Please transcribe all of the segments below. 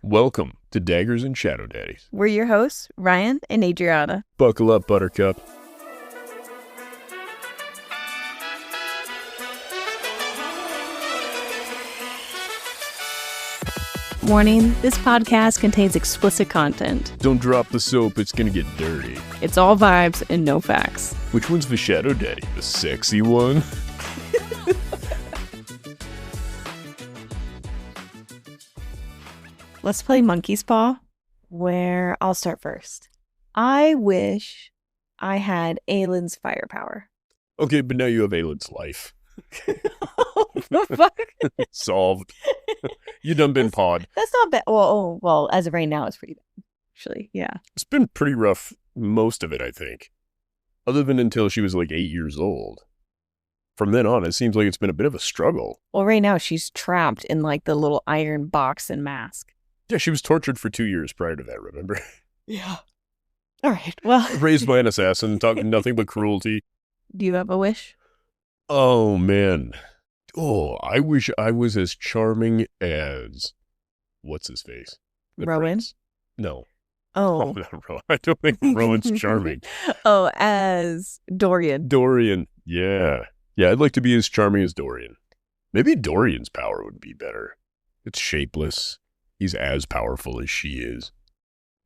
Welcome to Daggers and Shadow Daddies. We're your hosts, Ryan and Adriana. Buckle up, Buttercup. Warning, this podcast contains explicit content. Don't drop the soap, it's gonna get dirty. It's all vibes and no facts. Which one's the Shadow Daddy? The sexy one? Let's play Monkey's Paw, where I'll start first. I wish I had Aylin's firepower. Okay, but now you have Aylin's life. The fuck? Solved. You done been pawed. That's not bad. Well, as of right now, it's pretty bad. Actually, yeah. It's been pretty rough, most of it, I think. Other than until she was like 8 years old. From then on, it seems like it's been a bit of a struggle. Well, right now, she's trapped in like the little iron box and mask. Yeah, she was tortured for 2 years prior to that, remember? Yeah. All right, well. Raised by an assassin, talking nothing but cruelty. Do you have a wish? Oh, man. Oh, I wish I was as charming as... What's his face? The Rowan? prince. No. Oh. Not Rowan. I don't think Rowan's charming. Oh, as Dorian. Dorian. Yeah. Yeah, I'd like to be as charming as Dorian. Maybe Dorian's power would be better. It's shapeless. He's as powerful as she is.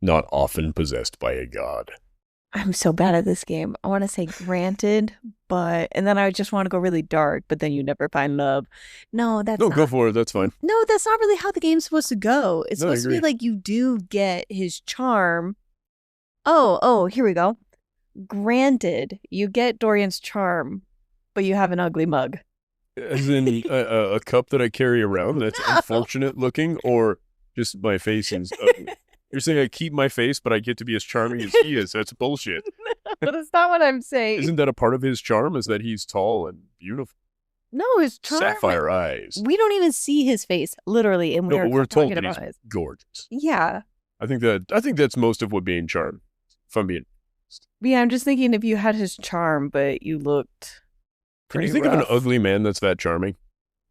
Not often possessed by a god. I'm so bad at this game. I want to say granted, and then I just want to go really dark, but then you never find love. No, that's No, not. go for it. That's fine. No, that's not really how the game's supposed to go. It's No, I supposed to be agree. like you do get his charm. Oh, here we go. Granted, you get Dorian's charm, but you have an ugly mug. As in a cup that I carry around that's No. unfortunate looking, or just my face is ugly? You're saying I keep my face, but I get to be as charming as he is. That's bullshit. But that's not what I'm saying. Isn't that a part of his charm, is that he's tall and beautiful? No, his charm. Sapphire eyes. We don't even see his face, literally, and No, we're told talking that about he's his. gorgeous. Yeah. I think that's most of what being charmed, if I'm being... Yeah, I'm just thinking if you had his charm, but you looked Can you pretty think of rough. an ugly man that's that charming?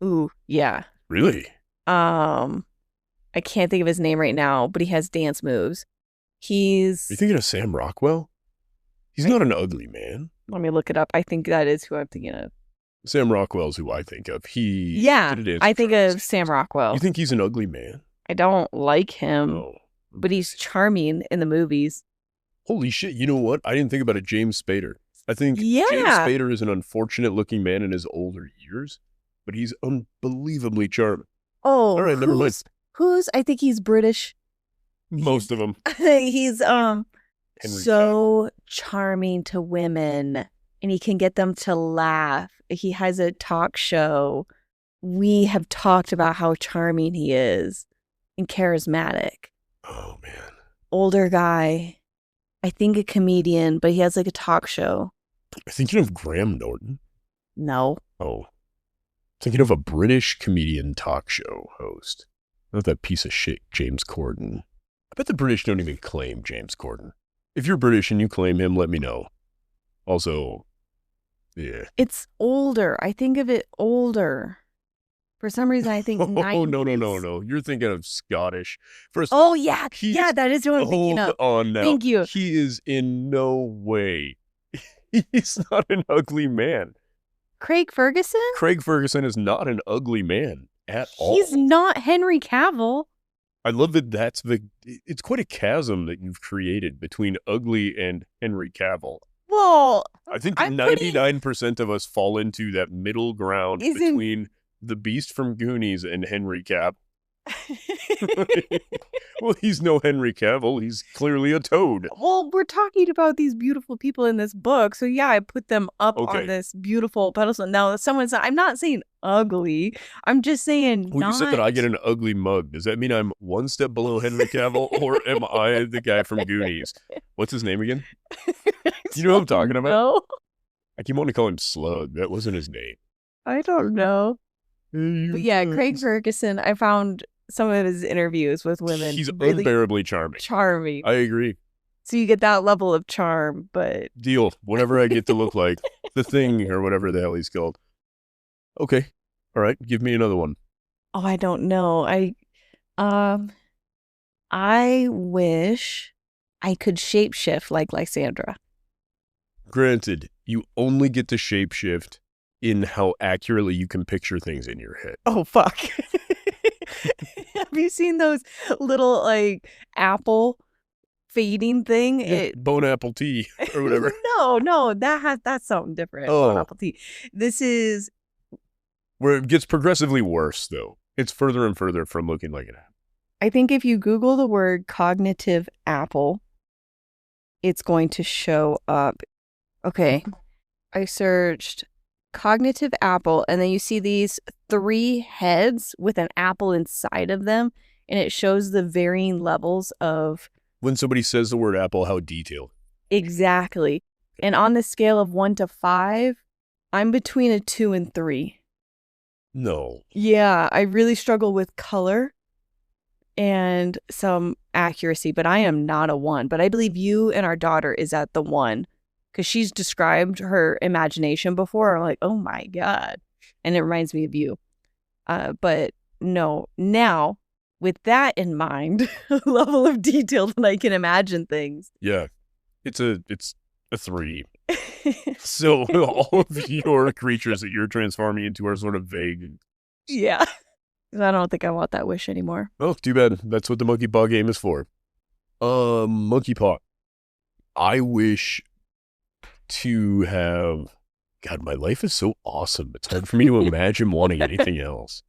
Ooh, yeah. Really? I can't think of his name right now, but he has dance moves. Are you He's... thinking of Sam Rockwell? He's not an ugly man. Let me look it up. I think that is who I'm thinking of. Sam Rockwell's who I think of. Yeah, did a dance I think performance. of Sam Rockwell. You think he's an ugly man? I don't like him, Oh. but he's charming in the movies. Holy shit, you know what? I didn't think about it. James Spader. I think Yeah. James Spader is an unfortunate looking man in his older years, but he's unbelievably charming. Oh, All right, never mind. I think he's British. Most of them. He's Henry so charming to women, and he can get them to laugh. He has a talk show. We have talked about how charming he is and charismatic. Oh, man. Older guy, I think a comedian, but he has like a talk show. Thinking of Graham Norton? No. Oh. Thinking of a British comedian talk show host. Not that piece of shit, James Corden. I bet the British don't even claim James Corden. If you're British and you claim him, let me know. Also, yeah. It's older. I think of it older. For some reason, I think 90s. Oh, no. You're thinking of Scottish. First, Oh, yeah. He's- Yeah, that is what I'm thinking hold of. on now. Thank you. He is in no way. He's not an ugly man. Craig Ferguson? Craig Ferguson is not an ugly man at all. He's not Henry Cavill. I love that it's quite a chasm that you've created between ugly and Henry Cavill. Well, I think I'm putting- 99% of us fall into that middle ground Isn't- between the Beast from Goonies and Henry Cavill. Well, he's no Henry Cavill. He's clearly a toad. Well, we're talking about these beautiful people in this book. So, yeah, I put them up Okay. on this beautiful pedestal. Now, I'm not saying ugly. I'm just saying Well, not. you said that I get an ugly mug. Does that mean I'm one step below Henry Cavill, or am I the guy from Goonies? What's his name again? You know what I'm talking about? No, I keep wanting to call him Slug. That wasn't his name. I don't know. But yeah, Craig Ferguson, I found some of his interviews with women. He's really unbearably charming. charming. I agree. So you get that level of charm, but Deal. Whatever I get to look like. The Thing, or whatever the hell he's called. Okay. All right. Give me another one. oh, I don't know. I wish I could shapeshift like Lysandra. Granted, you only get to shapeshift in how accurately you can picture things in your head. Oh, fuck. Have you seen those little, like, apple fading thing? Yeah, bone apple tea or whatever. No, that's something different. Oh. Bone apple tea. This is where it gets progressively worse, though. It's further and further from looking like an apple. I think if you Google the word cognitive apple, it's going to show up. Okay. I searched cognitive apple, and then you see these 3 heads with an apple inside of them, and it shows the varying levels of... When somebody says the word apple, how detailed. Exactly. And on the scale of 1 to 5, I'm between a 2 and 3. No. Yeah, I really struggle with color and some accuracy, but I am not a 1. But I believe you and our daughter is at the 1. Because she's described her imagination before. I'm like, oh my God. And it reminds me of you. But no, now, with that in mind, a level of detail that I can imagine things. Yeah. It's a 3. So all of your creatures that you're transforming into are sort of vague. Yeah. I don't think I want that wish anymore. Oh, too bad. That's what the monkey paw game is for. Monkey paw. I wish to have... God, my life is so awesome. It's hard for me to imagine wanting anything else.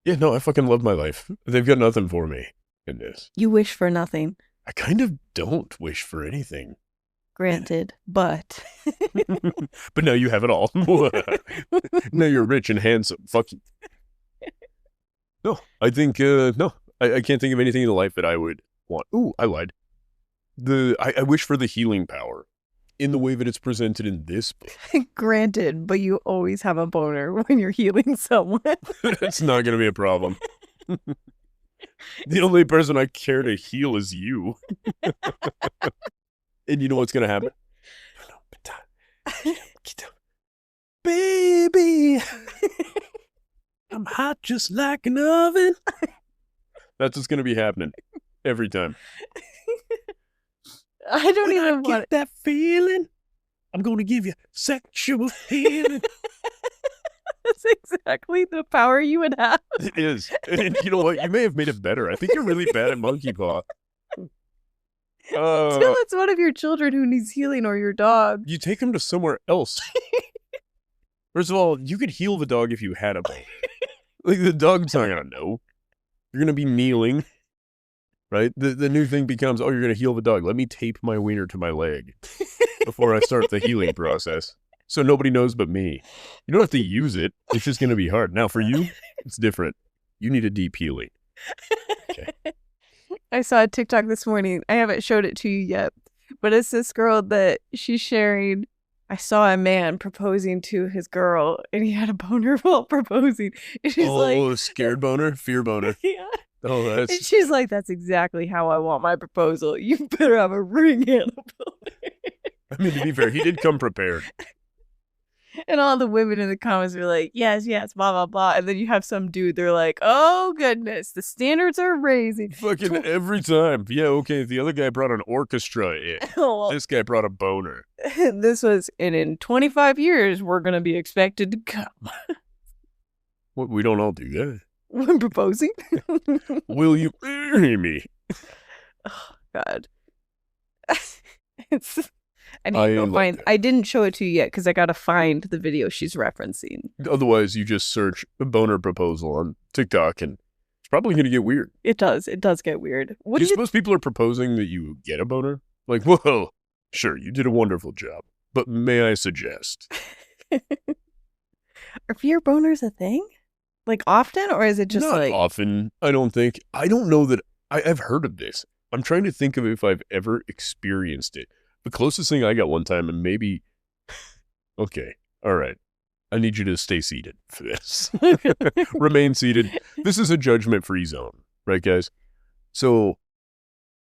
Yeah, no, I fucking love my life. They've got nothing for me in this. You wish for nothing. I kind of don't wish for anything. Granted, but... But now you have it all. Now you're rich and handsome. Fuck you. No, I think, no. I can't think of anything in life that I would want. Ooh, I lied. I wish for the healing power. In the way that it's presented in this book. Granted, but you always have a boner when you're healing someone. That's not going to be a problem. The only person I care to heal is you. And you know what's going to happen? Baby, I'm hot just like an oven. That's what's going to be happening every time. I don't even want that feeling. I'm going to give you sexual healing. That's exactly the power you would have. It is. And you know what? You may have made it better. I think you're really bad at monkey paw. Still, it's one of your children who needs healing, or your dog. You take him to somewhere else. First of all, you could heal the dog if you had a bone. Like, the dog's not going to know. You're going to be kneeling. Right? The new thing becomes, oh, you're going to heal the dog. Let me tape my wiener to my leg before I start the healing process. So nobody knows but me. You don't have to use it. It's just going to be hard. Now, for you, it's different. You need a deep healing. Okay. I saw a TikTok this morning. I haven't showed it to you yet. But it's this girl that she's sharing. I saw a man proposing to his girl, and he had a boner while proposing. And she's like... scared boner? Fear boner. Yeah. Oh, And she's like, that's exactly how I want my proposal. You better have a ring and a boner. I mean, to be fair, he did come prepared. And all the women in the comments are like, yes, blah, blah, blah. And then you have some dude, they're like, oh, goodness, the standards are raising. Fucking every time. Yeah, okay, the other guy brought an orchestra in. Well, This guy brought a boner. this was, and in 25 years, we're going to be expected to come. What, we don't all do that. When proposing? Will you marry me? Oh, God. I need to go find. I didn't show it to you yet because I got to find the video she's referencing. Otherwise, you just search a boner proposal on TikTok and it's probably going to get weird. It does. It does get weird. Do you suppose people are proposing that you get a boner? Like, whoa, sure, you did a wonderful job, but may I suggest? Are fear boners a thing? Like often, or is it just Not like... often, I don't think. I don't know that I've heard of this. I'm trying to think of if I've ever experienced it. The closest thing I got one time, and maybe... Okay, all right. I need you to stay seated for this. Remain seated. This is a judgment-free zone, right, guys? So,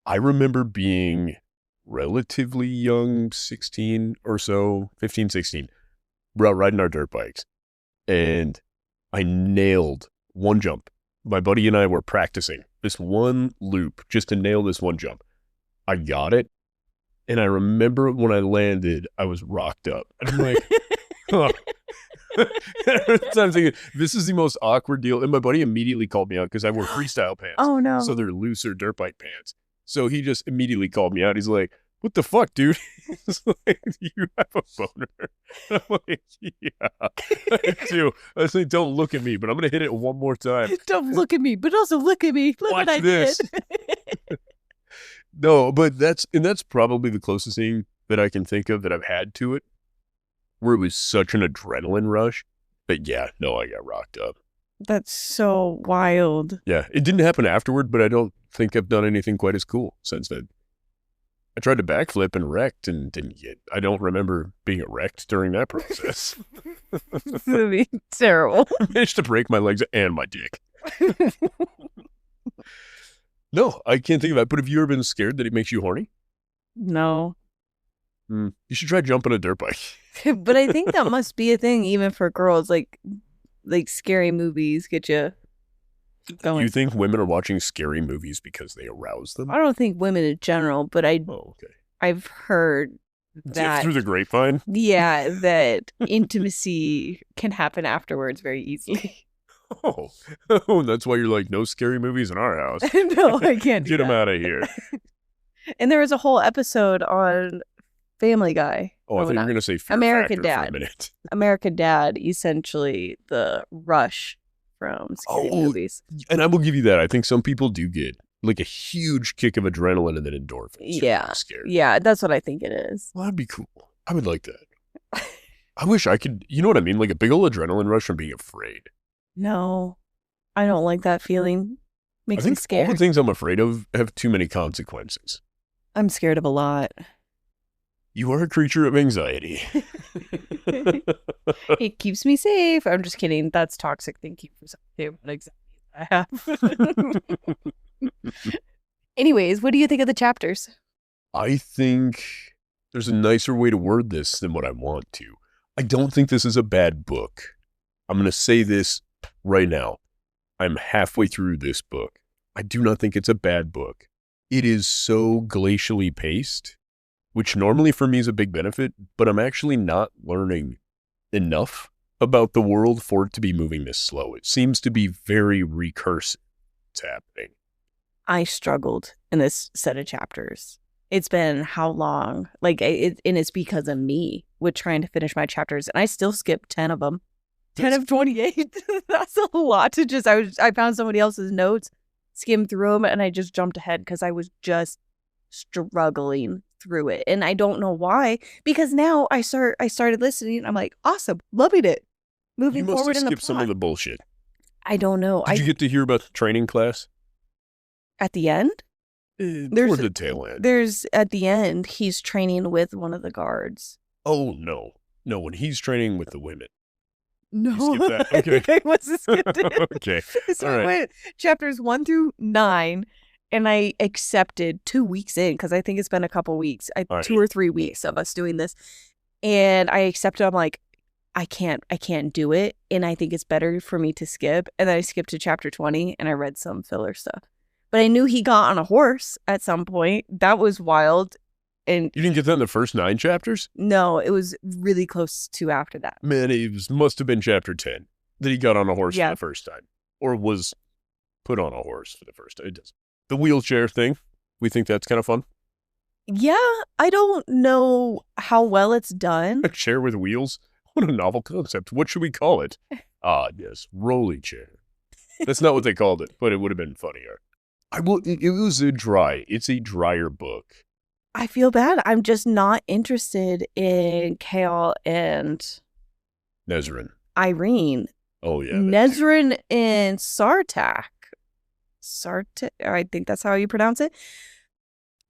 I remember being relatively young, 16 or so, 15, 16. We're out riding our dirt bikes, and I nailed one jump. My buddy and I were practicing this one loop just to nail this one jump. I got it. And I remember when I landed, I was rocked up. And I'm like, huh. So I'm thinking, this is the most awkward deal. And my buddy immediately called me out because I wore freestyle pants. Oh, no. So they're looser dirt bike pants. So he just immediately called me out. He's like, what the fuck, dude? He's like, you have a boner. And I'm like, yeah, I do. I was like, don't look at me, but I'm going to hit it one more time. Don't look at me, but also look at me. Look Watch what I this. did. No, but that's probably the closest thing that I can think of that I've had to it, where it was such an adrenaline rush. But yeah, no, I got rocked up. That's so wild. Yeah, it didn't happen afterward, but I don't think I've done anything quite as cool since then. I tried to backflip and wrecked and didn't get. I don't remember being wrecked during that process. This would be terrible. I managed to break my legs and my dick. No, I can't think of that. But have you ever been scared that it makes you horny? No. You should try jumping a dirt bike. But I think that must be a thing even for girls. Like scary movies get you going. You think women are watching scary movies because they arouse them? I don't think women in general, but I've heard that through the grapevine. Yeah, that intimacy can happen afterwards very easily. Oh, that's why you're like, no scary movies in our house. No, I can't Get them out of here. And there was a whole episode on Family Guy. Oh, I thought you were going to say Fear American Factor Dad. for a minute. American Dad, essentially the rush from scary movies. And I will give you that. I think some people do get like a huge kick of adrenaline and then endorphins. Yeah. Scared. Yeah, that's what I think it is. Well, that'd be cool. I would like that. I wish I could, you know what I mean? Like a big old adrenaline rush from being afraid. No, I don't like that feeling. Makes me scared. All the things I'm afraid of have too many consequences. I'm scared of a lot. You are a creature of anxiety. It keeps me safe. I'm just kidding. That's toxic thinking for something but exactly I have. Anyways, what do you think of the chapters? I think there's a nicer way to word this than what I want to. I don't think this is a bad book. I'm going to say this right now. I'm halfway through this book. I do not think it's a bad book. It is so glacially paced, which normally for me is a big benefit, but I'm actually not learning enough about the world for it to be moving this slow. It seems to be very recursive. It's happening. I struggled in this set of chapters. It's been how long? And it's because of me with trying to finish my chapters, and I still skipped 10 of them. 10 of 28. That's a lot to just. I found somebody else's notes, skimmed through them, and I just jumped ahead because I was just struggling through it, and I don't know why. Because now I started listening. I'm like, awesome, loving it. Moving forward in the plot. You must have skipped some of the bullshit. I don't know. Did you get to hear about the training class? At the end? Toward the tail end. There's at the end, he's training with one of the guards. Oh, no. No, when he's training with the women. No. You skipped that? Okay. I must have skipped it. Okay. So all right. I went chapters 1 through 9, and I accepted 2 weeks in, because I think it's been a couple weeks, 2 or 3 weeks of us doing this. And I accepted, I'm like, I can't do it. And I think it's better for me to skip. And then I skipped to chapter 20 and I read some filler stuff. But I knew he got on a horse at some point. That was wild. And you didn't get that in the first 9 chapters? No, it was really close to after that. Man, it must have been chapter 10 that he got on a horse for the first time. Or was put on a horse for the first time. It does. The wheelchair thing, we think that's kind of fun. Yeah, I don't know how well it's done. A chair with wheels? What a novel concept. What should we call it? Yes, rolly chair. That's not what they called it, but it would have been funnier. It was it's a drier book. I feel bad. I'm just not interested in Kale and Nezrin. Irene. Oh, yeah. Nezrin and Sartak. I think that's how you pronounce it.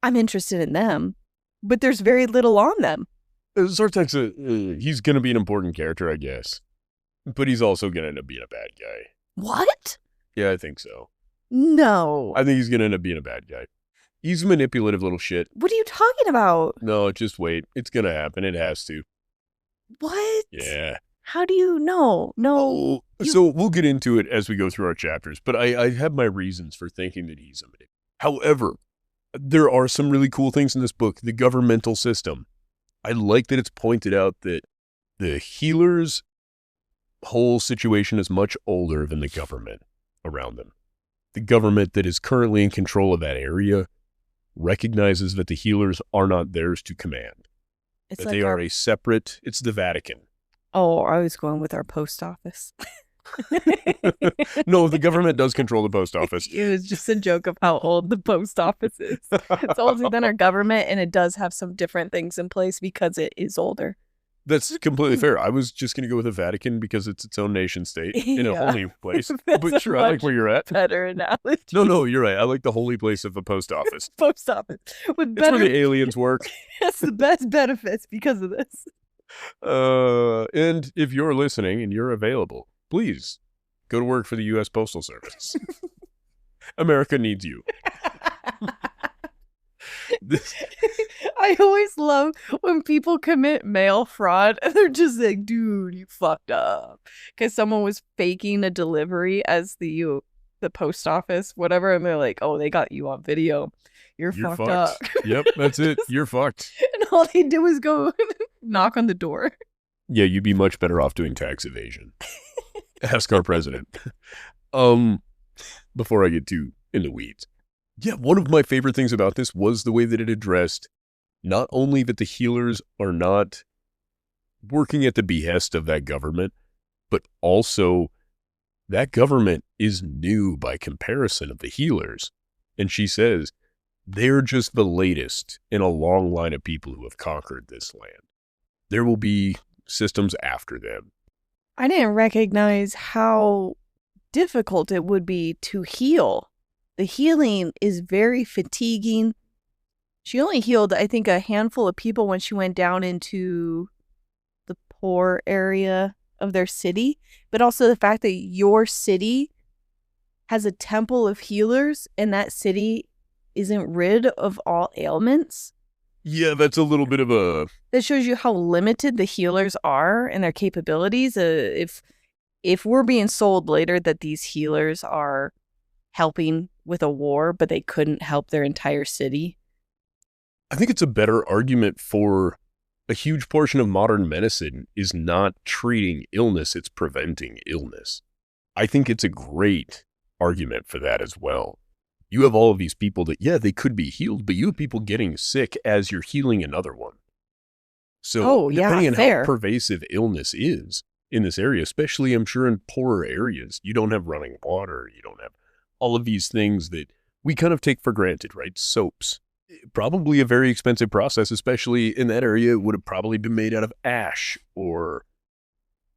I'm interested in them, but there's very little on them. Sartak's he's going to be an important character, I guess. But he's also going to end up being a bad guy. What? Yeah, I think so. No. I think he's going to end up being a bad guy. He's a manipulative little shit. What are you talking about? No, just wait. It's going to happen. It has to. What? Yeah. How do you know? No. So we'll get into it as we go through our chapters, but I have my reasons for thinking that he's a manipulator. However, there are some really cool things in this book. The governmental system. I like that it's pointed out that the healers' whole situation is much older than the government around them. The government that is currently in control of that area recognizes that the healers are not theirs to command. It's that like they are a separate, it's the Vatican. Oh, I was going with our post office. No, the government does control the post office. It was just a joke of how old the post office is. It's older than our government, and it does have some different things in place because it is older. That's completely fair. I was just going to go with the Vatican because it's its own nation state in a holy place. But sure, I like where you're at. Better analogy. No, you're right. I like the holy place of the post office. Post office. With It's where the aliens work. It's the best benefits because of this. And if you're listening and you're available, please go to work for the U.S. Postal Service. America needs you. I always love when people commit mail fraud and they're just like, dude, you fucked up. Because someone was faking a delivery as the post office, whatever. And they're like, oh, they got you on video. You're fucked up. Yep, that's it. You're fucked. And all they do is go knock on the door. Yeah, you'd be much better off doing tax evasion. Ask our president. Before I get too in the weeds. Yeah, one of my favorite things about this was the way that it addressed not only that the healers are not working at the behest of that government, but also that government is new by comparison of the healers. And she says, they're just the latest in a long line of people who have conquered this land. There will be systems after them. I didn't recognize how difficult it would be to heal. The healing is very fatiguing. She only healed, I think, a handful of people when she went down into the poor area of their city. But also the fact that your city has a temple of healers and that city isn't rid of all ailments. Yeah, that's a little bit of a... That shows you how limited the healers are and their capabilities. If we're being sold later that these healers are helping with a war, but they couldn't help their entire city. I think it's a better argument for a huge portion of modern medicine is not treating illness, it's preventing illness. I think it's a great argument for that as well. You have all of these people that, yeah, they could be healed, but you have people getting sick as you're healing another one. So depending on how pervasive illness is in this area, especially I'm sure in poorer areas, you don't have running water, you don't have all of these things that we kind of take for granted, right? Soaps. Probably a very expensive process, especially in that area. It would have probably been made out of ash or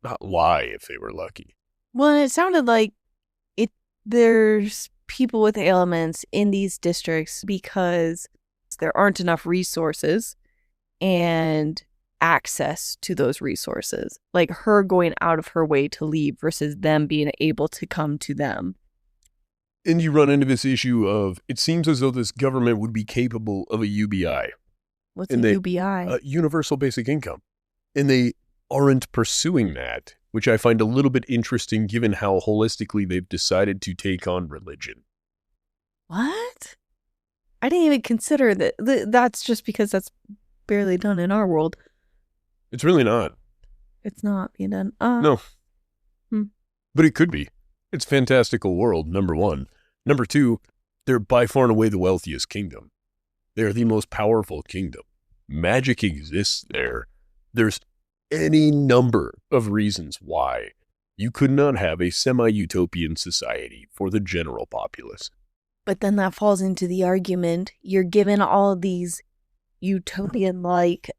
not lye if they were lucky. Well, and it sounded like there's people with ailments in these districts because there aren't enough resources and access to those resources. Like her going out of her way to leave versus them being able to come to them. And you run into this issue of, it seems as though this government would be capable of a UBI. What's a UBI? Universal Basic Income. And they aren't pursuing that, which I find a little bit interesting given how holistically they've decided to take on religion. What? I didn't even consider that. That's just because that's barely done in our world. It's really not. It's not being done. No. But it could be. It's a fantastical world, number one. Number two, they're by far and away the wealthiest kingdom. They're the most powerful kingdom. Magic exists there. There's any number of reasons why you could not have a semi-utopian society for the general populace. But then that falls into the argument, you're given all of these utopian-like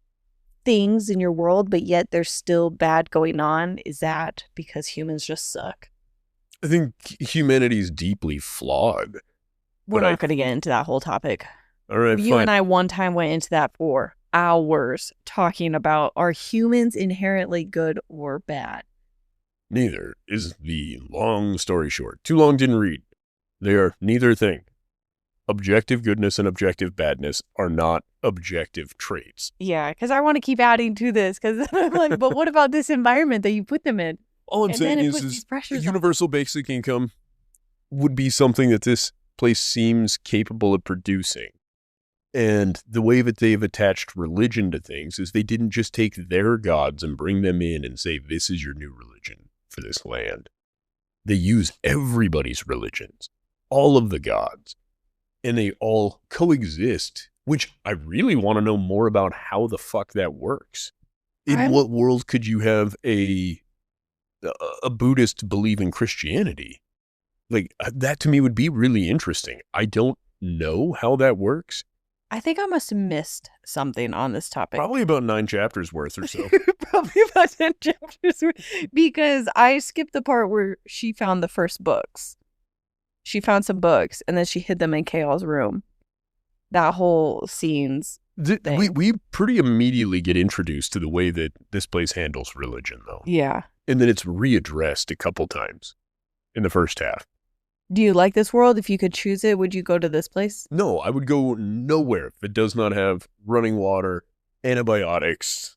things in your world, but yet there's still bad going on. Is that because humans just suck? I think humanity is deeply flawed. We're not going to get into that whole topic. All right, You and I one time went into that for hours talking about, are humans inherently good or bad? Neither is the long story short. Too long didn't read. They are neither thing. objective goodness and objective badness are not objective traits. Yeah, because I want to keep adding to this because I'm like, but what about this environment that you put them in? All I'm saying is universal basic income would be something that this place seems capable of producing. And the way that they've attached religion to things is they didn't just take their gods and bring them in and say, this is your new religion for this land. They use everybody's religions, all of the gods, and they all coexist, which I really want to know more about how the fuck that works. In what world could you have a Buddhist believe in Christianity? Like, that to me would be really interesting. I don't know how that works. I think I must have missed something on this topic. Probably about 9 chapters worth or so. Probably about 10 chapters worth. Because I skipped the part where she found the first books. She found some books, and then she hid them in Chaol's room. That whole scene's thing. We pretty immediately get introduced to the way that this place handles religion, though. Yeah. And then it's readdressed a couple times in the first half. Do you like this world? If you could choose it, would you go to this place? No, I would go nowhere if it does not have running water, antibiotics.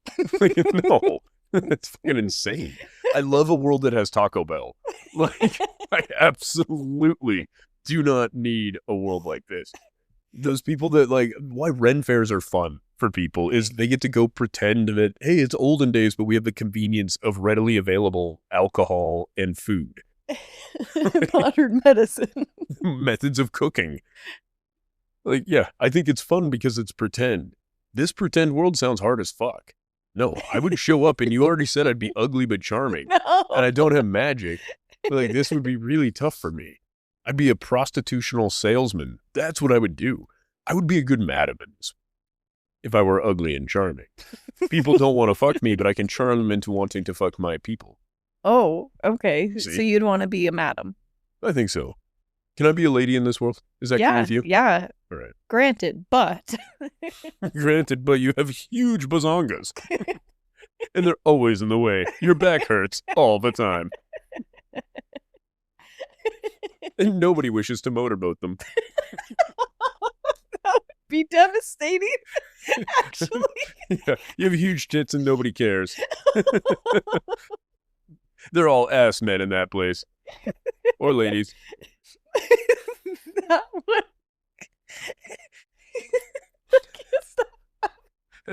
No, that's fucking insane. I love a world that has Taco Bell. Like, I absolutely do not need a world like this. Those people that, like, why Ren fairs are fun for people is they get to go pretend that, hey, it's olden days, but we have the convenience of readily available alcohol and food. Modern medicine. Methods of cooking. Like, yeah, I think it's fun because it's pretend. This pretend world sounds hard as fuck. No, I would show up and you already said I'd be ugly but charming. No. And I don't have magic. Like, this would be really tough for me. I'd be a prostitutional salesman. That's what I would do. I would be a good madam if I were ugly and charming. People don't want to fuck me, but I can charm them into wanting to fuck my people. Oh, okay. See? So you'd want to be a madam. I think so. Can I be a lady in this world? Is that cool with you? Yeah. All right. Granted, but. Granted, but you have huge bazongas. And they're always in the way. Your back hurts all the time. And nobody wishes to motorboat them. That would be devastating, actually. Yeah, you have huge tits and nobody cares. They're all ass men in that place. Or ladies. That would...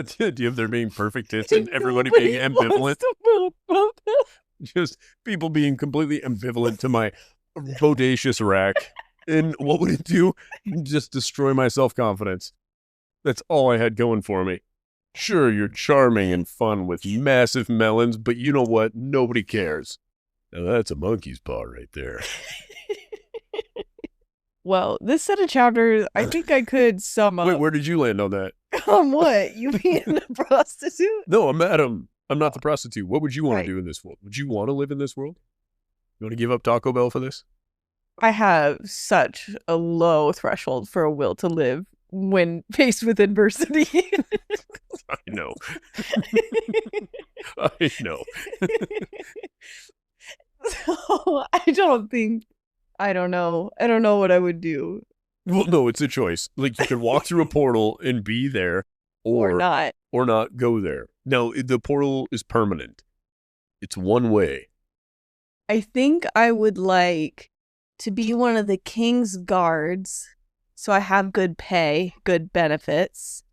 Do you have their being perfect tits and everybody being ambivalent? Just people being completely ambivalent to my bodacious rack. And what would it do? Just destroy my self-confidence. That's all I had going for me. Sure, you're charming and fun with massive melons, but you know what? Nobody cares. Now that's a monkey's paw right there. Well, this set of chapters, I think I could sum up. Wait, where did you land on that? On what? You being a prostitute? No, I'm not the prostitute. What would you want to do in this world? Would you want to live in this world? You want to give up Taco Bell for this? I have such a low threshold for a will to live when faced with adversity. I know. I know. So I don't know what I would do. Well, no, it's a choice. Like, you could walk through a portal and be there, or not go there. Now, the portal is permanent. It's one way. I think I would like to be one of the king's guards, so I have good pay, good benefits,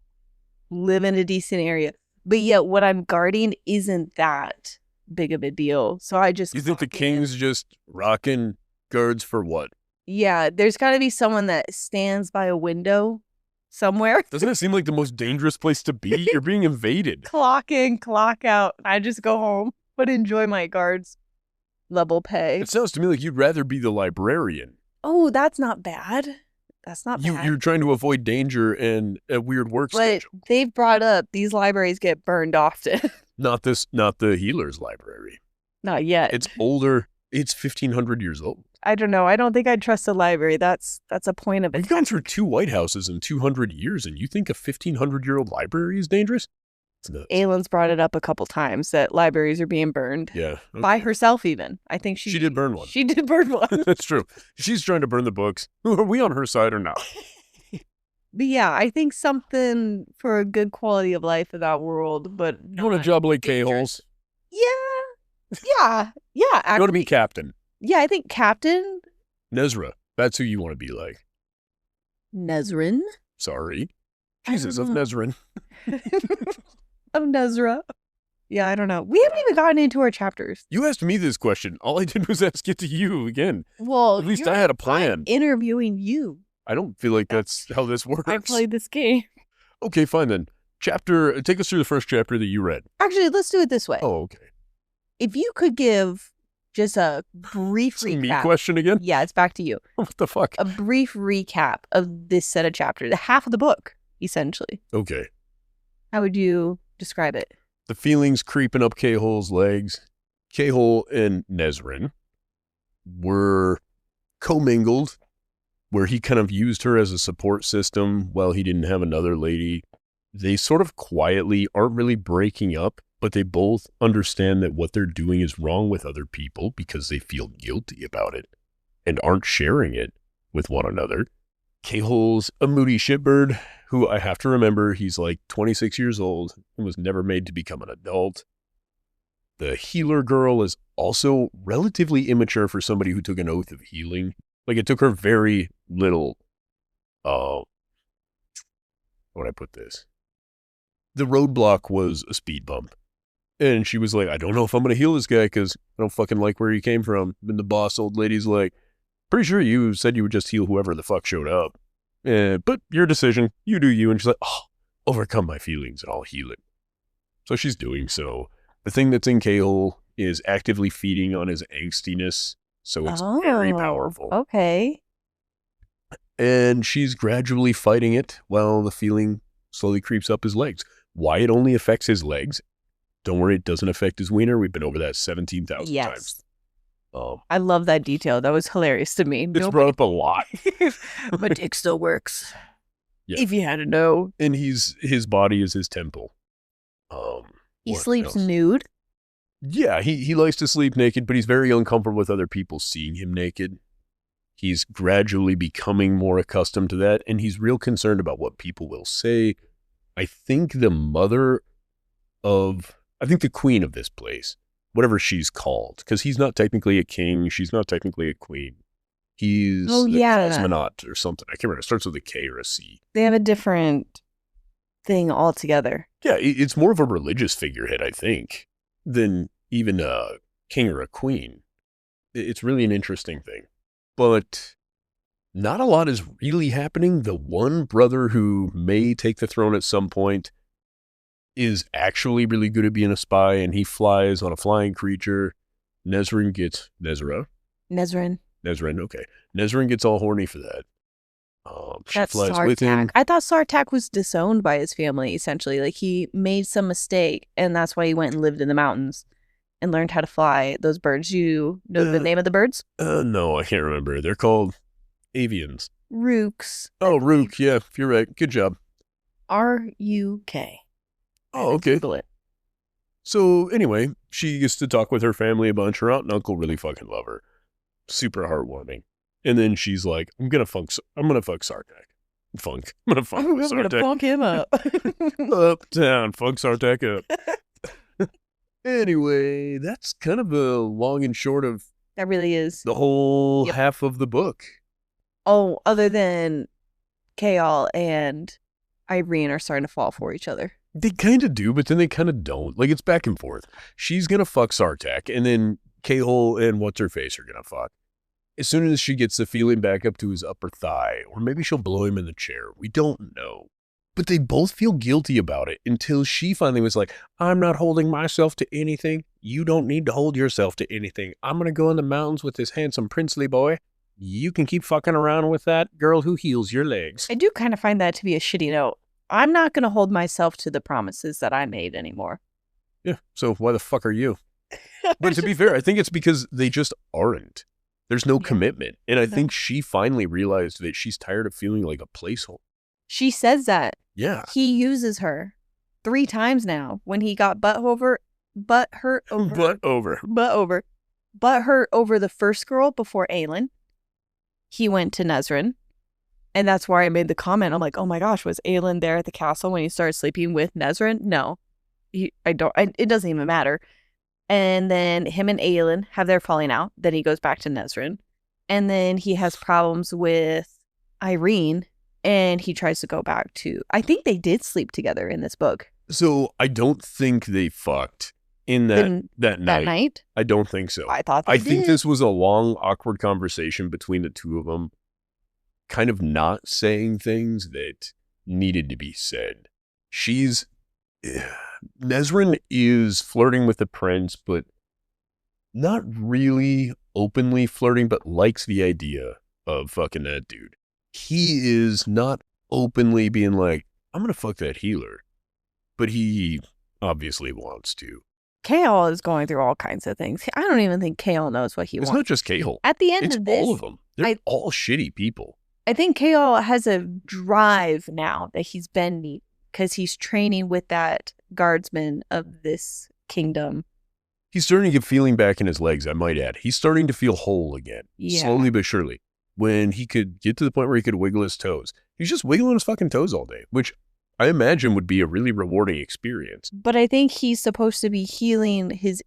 live in a decent area. But yet what I'm guarding isn't that big of a deal. So I just... You think the king's just rocking guards for what? Yeah, there's got to be someone that stands by a window somewhere. Doesn't it seem like the most dangerous place to be? You're being invaded. Clock in, clock out. I just go home, but enjoy my guards level pay. It sounds to me like you'd rather be the librarian. Oh, that's not bad. That's not bad. You're trying to avoid danger and a weird work schedule. But they've brought up these libraries get burned often. Not the healer's library. Not yet. It's older. It's 1,500 years old. I don't know. I don't think I'd trust a library. That's a point of it. We've gone through 2 White Houses in 200 years, and you think a 1,500-year-old library is dangerous? It's nuts. Aylin's brought it up a couple times that libraries are being burned. Yeah. Okay. By herself, even. I think she did burn one. She did burn one. That's true. She's trying to burn the books. Are we on her side or not? But yeah, I think something for a good quality of life in that world, but You want a job like K-Holes? Yeah. You want to be captain? Yeah, I think Captain Nezra. That's who you want to be like. Nezrin. Sorry. Jesus, of Nezrin. Of Nezra. Yeah, I don't know. We haven't even gotten into our chapters. You asked me this question. All I did was ask it to you again. Well, at least I had a plan. I'm interviewing you. I don't feel like that's how this works. I played this game. Okay, fine then. Take us through the first chapter that you read. Actually, let's do it this way. Oh, okay. If you could give just a brief recap. Me question again? Yeah, it's back to you. What the fuck? A brief recap of this set of chapters, half of the book, essentially. Okay. How would you describe it? The feelings creeping up K-Hole's legs. K-Hole and Nezrin were commingled, where he kind of used her as a support system while he didn't have another lady. They sort of quietly aren't really breaking up, but they both understand that what they're doing is wrong with other people because they feel guilty about it and aren't sharing it with one another. K-Hole's a moody shitbird who I have to remember he's like 26 years old and was never made to become an adult. The healer girl is also relatively immature for somebody who took an oath of healing. Like, it took her very little, how would I put this? The roadblock was a speed bump. And she was like, I don't know if I'm going to heal this guy because I don't fucking like where he came from. And the boss old lady's like, pretty sure you said you would just heal whoever the fuck showed up. But your decision, you do you. And she's like, overcome my feelings and I'll heal it. So she's doing so. The thing that's in K-Hole is actively feeding on his angstiness. So it's very powerful. Okay. And she's gradually fighting it while the feeling slowly creeps up his legs. Why it only affects his legs? Don't worry, it doesn't affect his wiener. We've been over that 17,000 times. I love that detail. That was hilarious to me. It's brought up a lot. My dick still works. Yeah. If you had to know. And his body is his temple. He sleeps nude? Yeah, he likes to sleep naked, but he's very uncomfortable with other people seeing him naked. He's gradually becoming more accustomed to that, and he's real concerned about what people will say. I think the queen of this place, whatever she's called, because he's not technically a king, she's not technically a queen. He's cosmonaut or something. I can't remember. It starts with a K or a C. They have a different thing altogether. Yeah, it's more of a religious figurehead, I think, than even a king or a queen. It's really an interesting thing. But not a lot is really happening. The one brother who may take the throne at some point is actually really good at being a spy, and he flies on a flying creature. Nezrin, okay. Nezrin gets all horny for that. She flies Sartak. with him. I thought Sartak was disowned by his family, essentially. Like, he made some mistake, and that's why he went and lived in the mountains and learned how to fly those birds. You know the name of the birds? No, I can't remember. They're called avians. Rooks. Oh, Rook. Yeah, you're right. Good job. R-U-K. Oh, okay. Google it. So anyway, she gets to talk with her family a bunch. Her aunt and uncle really fucking love her. Super heartwarming. And then she's like, I'm gonna fuck Sartak. I'm gonna fuck Sartak. Funk him up. Uptown, fuck Sartak up. Anyway, that's kind of the long and short of That really is. the whole half of the book. Oh, other than Kale and Irene are starting to fall for each other. They kind of do, but then they kind of don't. Like, it's back and forth. She's gonna fuck Sartak, and then K-Hole and What's-Her-Face are gonna fuck. As soon as she gets the feeling back up to his upper thigh, or maybe she'll blow him in the chair. We don't know. But they both feel guilty about it until she finally was like, I'm not holding myself to anything. You don't need to hold yourself to anything. I'm going to go in the mountains with this handsome princely boy. You can keep fucking around with that girl who heals your legs. I do kind of find that to be a shitty note. I'm not going to hold myself to the promises that I made anymore. Yeah, so why the fuck are you? But to be fair, I think it's because they just aren't. There's no commitment. And I think she finally realized that she's tired of feeling like a placeholder. She says that. Yeah. He uses her 3 times now when he got butt hurt over the first girl before Aelin. He went to Nezrin. And that's why I made the comment. I'm like, oh my gosh, was Aelin there at the castle when he started sleeping with Nezrin? No. It doesn't even matter. And then him and Aelin have their falling out. Then he goes back to Nezrin. And then he has problems with Irene. And he tries to go back to... I think they did sleep together in this book. So I don't think they fucked in that night. That night? I don't think so. I thought they I did. think this was a long, awkward conversation between the two of them, kind of not saying things that needed to be said. Nezrin is flirting with the prince, but not really openly flirting, but likes the idea of fucking that dude. He is not openly being like, I'm going to fuck that healer. But he obviously wants to. Kale is going through all kinds of things. I don't even think Kale knows what he It's wants. not just Kale. At the end It's of this, all of them. They're all shitty people. I think Kale has a drive now that he's been because he's training with that guardsman of this kingdom. He's starting to get feeling back in his legs, I might add. He's starting to feel whole again. Yeah. Slowly but surely. When he could get to the point where he could wiggle his toes. He's just wiggling his fucking toes all day, which I imagine would be a really rewarding experience. But I think he's supposed to be healing his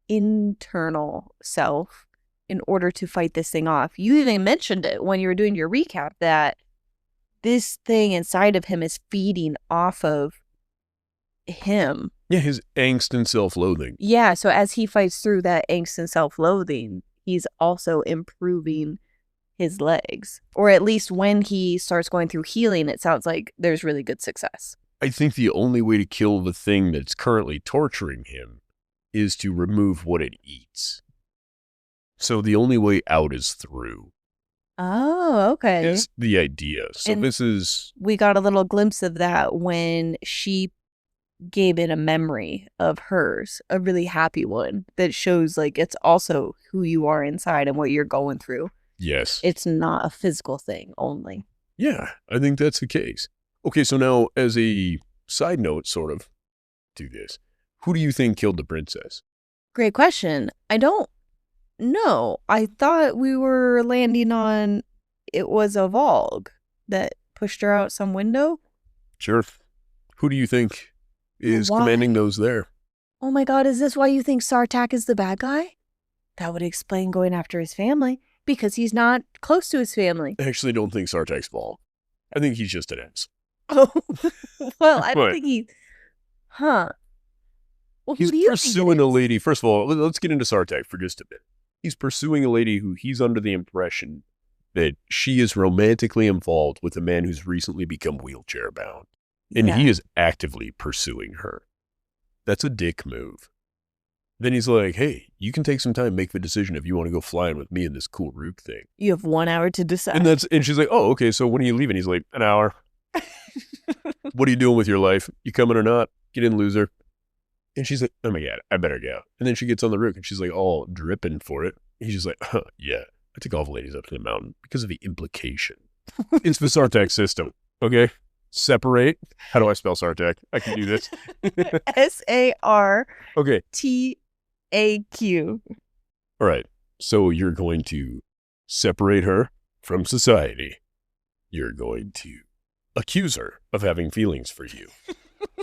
internal self in order to fight this thing off. You even mentioned it when you were doing your recap that this thing inside of him is feeding off of him. Yeah, his angst and self-loathing. Yeah, so as he fights through that angst and self-loathing, he's also improving his legs. Or at least when he starts going through healing, it sounds like there's really good success. I think the only way to kill the thing that's currently torturing him is to remove what it eats. So the only way out is through. Oh, okay. Is the idea. So And this is... we got a little glimpse of that when she gave it a memory of hers, a really happy one that shows like it's also who you are inside and what you're going through. Yes. It's not a physical thing only. Yeah, I think that's the case. Okay, so now as a side note, sort of, to this, who do you think killed the princess? Great question. I don't know. I thought we were landing on it was a Volg that pushed her out some window. Sure. Who do you think is Why? commanding those there? Oh my god, is this why you think Sartak is the bad guy? That would explain going after his family, because he's not close to his family. I actually don't think Sartek's fault. I think he's just an ass. Oh, well, I don't What? think he... Huh. Well, who He's do you pursuing think it a is? lady. First of all, let's get into Sartek for just a bit. He's pursuing a lady who he's under the impression that she is romantically involved with a man who's recently become wheelchair bound. And Yeah. he is actively pursuing her. That's a dick move. Then he's like, hey, you can take some time, make the decision if you want to go flying with me in this cool Rook thing. You have 1 hour to decide. And she's like, oh, okay, so when are you leaving? He's like, an hour. What are you doing with your life? You coming or not? Get in, loser. And she's like, oh my God, I better go. And then she gets on the Rook and she's like all dripping for it. He's just like, yeah, I took all the ladies up to the mountain because of the implication. It's the Sartek system, okay? Separate. How do I spell Sartek? I can do this. SARTAQ. Okay, all right. So you're going to separate her from society. You're going to accuse her of having feelings for you.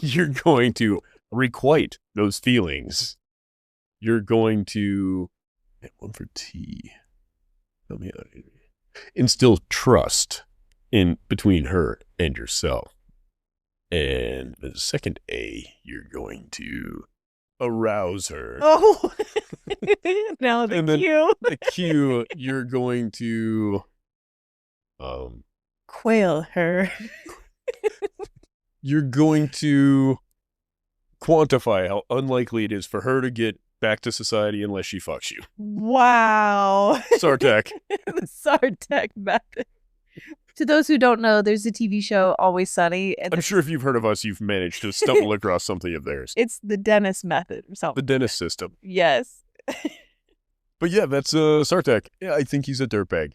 You're going to requite those feelings. You're going to, one for T, help me out here. Instill trust in between her and yourself. And the second A, you're going to arouse her. Oh, now the And then- Q. The Q, you're going to, Quail her. you're going to quantify how unlikely it is for her to get back to society unless she fucks you. Wow. Sartek. The Sartek method. To those who don't know, there's a TV show, Always Sunny. And I'm sure if you've heard of us, you've managed to stumble across something of theirs. it's the Dennis method or The something. dentist system. Yes. But yeah, that's Sartek. Yeah, I think he's a dirtbag.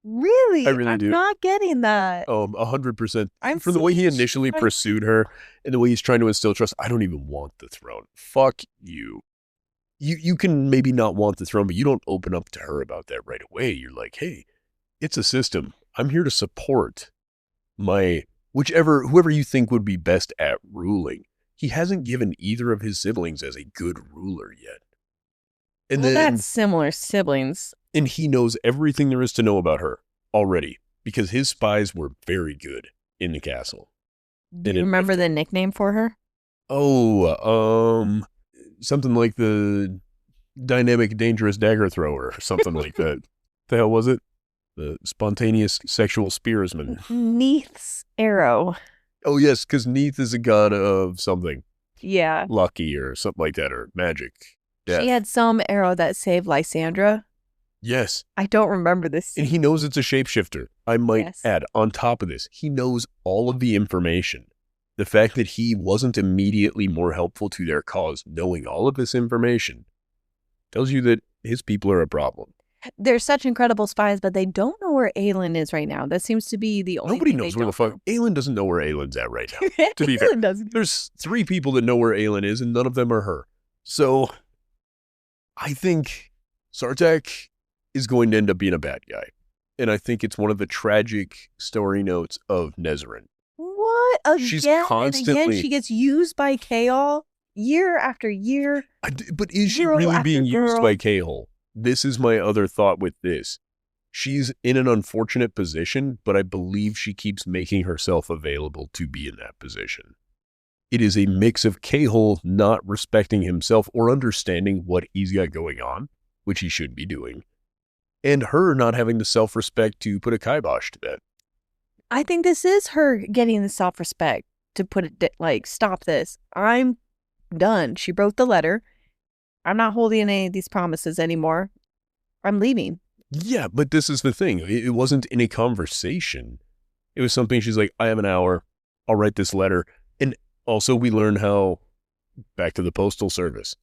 Really? I really I'm do. not getting that. 100%. I'm From the way he seeing initially trust. pursued her and the way he's trying to instill trust, I don't even want the throne. Fuck you. You can maybe not want the throne, but you don't open up to her about that right away. You're like, hey, it's a system. I'm here to support whoever you think would be best at ruling. He hasn't given either of his siblings as a good ruler yet. And well, that's similar siblings. And he knows everything there is to know about her already because his spies were very good in the castle. Do you remember the nickname for her? Oh, something like the dynamic dangerous dagger thrower or something like that. The hell was it? The spontaneous sexual spearsman. Neith's arrow. Oh, yes, because Neith is a god of something. Yeah. Lucky or something like that, or magic. Death. She had some arrow that saved Lysandra. Yes. I don't remember this. And he knows it's a shapeshifter. I might add, on top of this, he knows all of the information. The fact that he wasn't immediately more helpful to their cause, knowing all of this information, tells you that his people are a problem. They're such incredible spies, but they don't know where Aelin is right now. That seems to be the only Nobody knows where the fuck. Aelin doesn't know where Aelin's at right now. To be fair, there's 3 people that know where Aelin is, and none of them are her. So, I think Sartak is going to end up being a bad guy. And I think it's one of the tragic story notes of Nezarin. What? Again? She's constantly... And again, she gets used by Chaol year after year. But is she really being used by Chaol? This is my other thought with this. She's in an unfortunate position, but I believe she keeps making herself available to be in that position. It is a mix of Chaol not respecting himself or understanding what he's got going on, which he should be doing, and her not having the self-respect to put a kibosh to that. I think this is her getting the self-respect to put it, like, stop this. I'm done. She wrote the letter. I'm not holding any of these promises anymore. I'm leaving. Yeah, but this is the thing. It wasn't in a conversation. It was something she's like, I have an hour. I'll write this letter. And also we learn how, back to the postal service,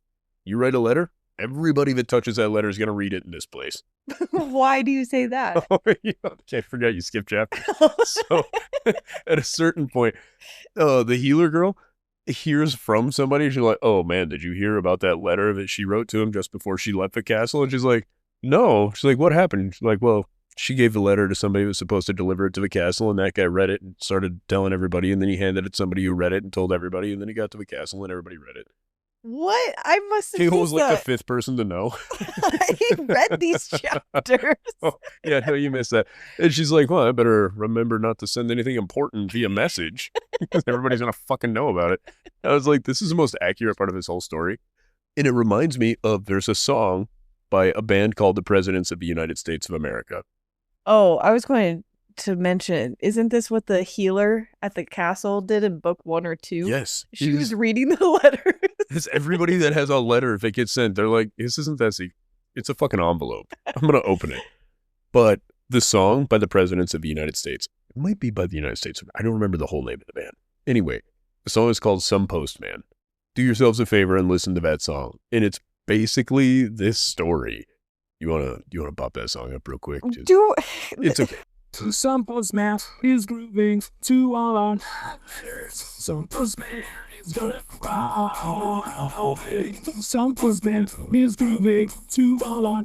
you write a letter, everybody that touches that letter is going to read it in this place. Why do you say that? I forgot you skipped chapter. So at a certain point, the healer girl hears from somebody. She's like, oh man, did you hear about that letter that she wrote to him just before she left the castle? And she's like, no. She's like, what happened? She's like, well, she gave the letter to somebody who was supposed to deliver it to the castle, and that guy read it and started telling everybody, and then he handed it to somebody who read it and told everybody, and then he got to the castle and everybody read it. What? I must have He was like the 5th person to know. He read these chapters. Oh, yeah, no, you missed that. And she's like, well, I better remember not to send anything important via message because everybody's going to fucking know about it. I was like, this is the most accurate part of this whole story. And it reminds me of, there's a song by a band called the Presidents of the United States of America. Oh, I was going to mention, isn't this what the healer at the castle did in book 1 or 2? Yes. She was reading the letters. It's everybody that has a letter, if it gets sent, they're like, this isn't that secret. It's a fucking envelope. I'm going to open it. But the song by the Presidents of the United States, it might be by the United States. I don't remember the whole name of the band. Anyway, the song is called Some Postman. Do yourselves a favor and listen to that song. And it's basically this story. You wanna pop that song up real quick? It's okay. Some postman is grooving to all our some postman is gonna cry. Some postman is grooving to all our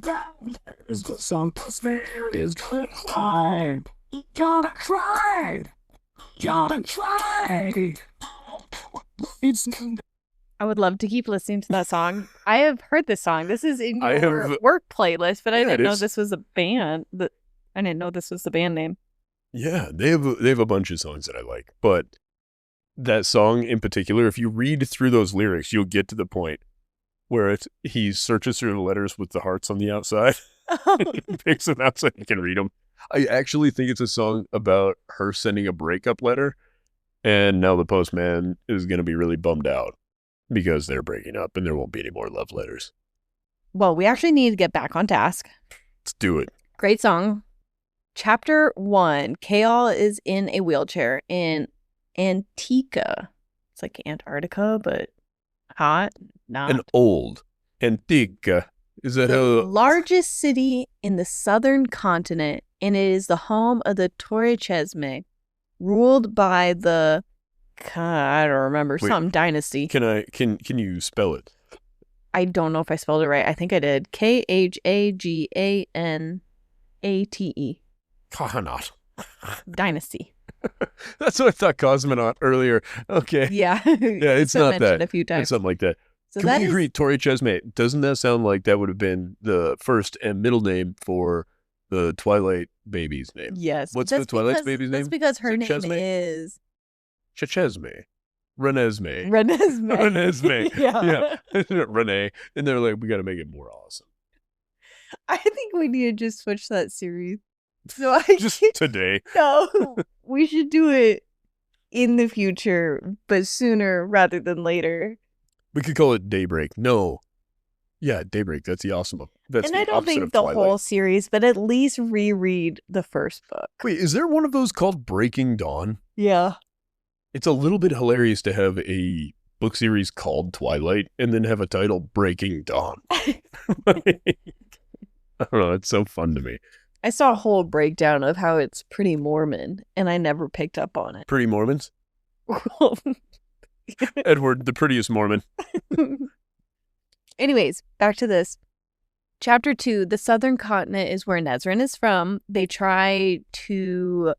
some postman is gonna cry. Gotta cry. Gotta cry. It's I would love to keep listening to that song. I have heard this song. This is in your work playlist, but I didn't know this was a band. I didn't know this was the band name. Yeah, they have a bunch of songs that I like, but that song in particular, if you read through those lyrics, you'll get to the point where he searches through the letters with the hearts on the outside, picks them out so he can read them. I actually think it's a song about her sending a breakup letter, and now the postman is going to be really bummed out because they're breaking up and there won't be any more love letters. Well, we actually need to get back on task. Let's do it. Great song. Chapter 1, Chaol is in a wheelchair in Antica. It's like Antarctica, but hot. Not. An old Antica. Is that the largest city in the southern continent, and it is the home of the Torre Chesme, ruled by the I don't remember. Wait, some dynasty. Can you spell it? I don't know if I spelled it right. I think I did. Khaganate. Khaganate. Dynasty. That's what I thought cosmonaut earlier. Okay. Yeah. Yeah, it's been not mentioned that. a few times. It's something like that. So Can that we is- agree, Tori Chesmay, doesn't that sound like that would have been the first and middle name for the Twilight baby's name? Yes. What's the Twilight baby's name? That's because her Is it name Chesmay? is Chesmay. Renesmee. Renesmee. Renesmee. Yeah. Yeah. Renee. And they're like, we got to make it more awesome. I think we need to just switch that series. So I Just today. No, we should do it in the future, but sooner rather than later. We could call it Daybreak. No. Yeah, Daybreak. That's the awesome. That's And the I don't opposite think of the Twilight. whole series, but at least reread the first book. Wait, is there one of those called Breaking Dawn? Yeah. It's a little bit hilarious to have a book series called Twilight and then have a title Breaking Dawn. I don't know. It's so fun to me. I saw a whole breakdown of how it's pretty Mormon, and I never picked up on it. Pretty Mormons. Edward, the prettiest Mormon. Anyways, back to this. Chapter 2, the southern continent is where Nezrin is from. They try to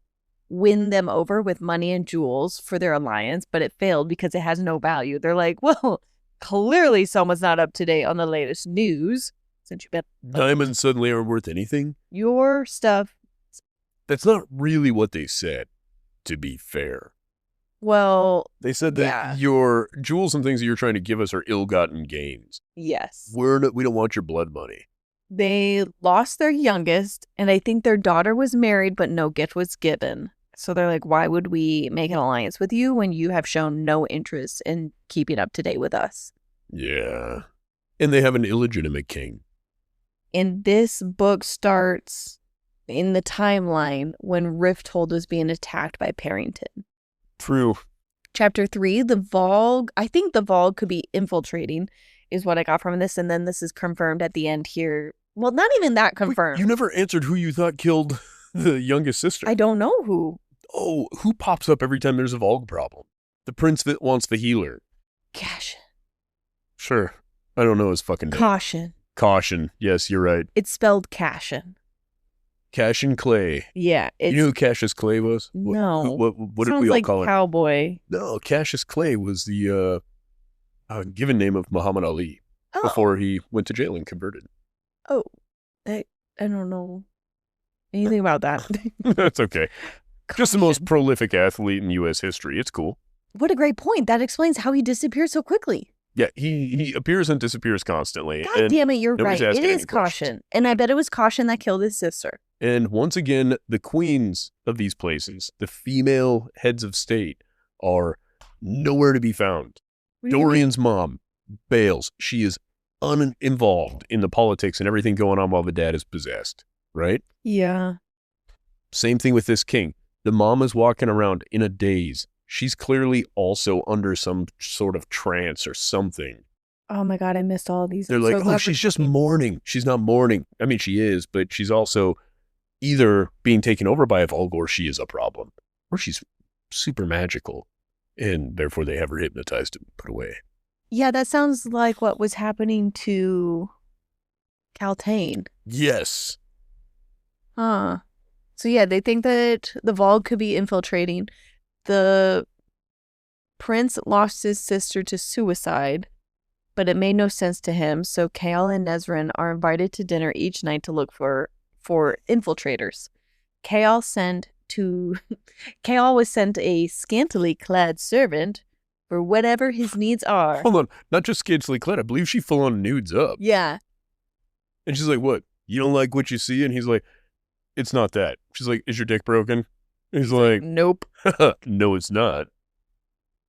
win them over with money and jewels for their alliance, but it failed because it has no value. They're like, well, clearly someone's not up to date on the latest news. Since you bet Diamonds suddenly aren't worth anything. your stuff. That's not really what they said, to be fair. Well, They said that Yeah. your jewels and things that you're trying to give us are ill-gotten gains. yes. We don't want your blood money. They lost their youngest, and I think their daughter was married, but no gift was given. So they're like, why would we make an alliance with you when you have shown no interest in keeping up to date with us? Yeah. And they have an illegitimate king. And this book starts in the timeline when Rifthold was being attacked by Parrington. True. Chapter 3, the Vogue. I think the Vogue could be infiltrating, is what I got from this. And then this is confirmed at the end here. Well, not even that confirmed. Wait, you never answered who you thought killed the youngest sister. I don't know who. Oh, who pops up every time there's a Volg problem? The prince that wants the healer. Caution. Sure. I don't know his fucking name. Caution. Caution. Yes, you're right. It's spelled Cashin. Cassian Clay. Yeah. It's, You knew who Cassius Clay was? No. What did sounds we all like call him? cowboy. No, Cassius Clay was the given name of Muhammad Ali Oh. before he went to jail and converted. Oh. I don't know anything about that. That's okay. Just the most Caution. prolific athlete in U.S. history. It's cool. What a great point. That explains how he disappeared so quickly. Yeah, he appears and disappears constantly. God and, damn it, you're right. nobody's It asking is any questions. Caution. And I bet it was Caution that killed his sister. and once again, the queens of these places, the female heads of state, are nowhere to be found. What do you mean? Dorian's mom bails. She is uninvolved in the politics and everything going on while the dad is possessed, right? Yeah. Same thing with this king. The mom is walking around in a daze. She's clearly also under some sort of trance or something. Oh my God, I missed all of these. They're I'm like, so oh, glad she's we're- just mourning. She's not mourning. I mean, she is, but she's also either being taken over by a Volg or she is a problem. Or she's super magical. And therefore they have her hypnotized and put away. Yeah, that sounds like what was happening to Caltaine. Yes. Huh. So yeah, they think that the Vogue could be infiltrating. The prince lost his sister to suicide, but it made no sense to him. So Kale and Nezrin are invited to dinner each night to look for infiltrators. Kale was sent a scantily clad servant for whatever his needs are. Hold on. Not just scantily clad. I believe she full on nudes up. Yeah. And she's like, what? You don't like what you see? And he's like, it's not that. She's like, is your dick broken? And he's like, Nope. no, it's not.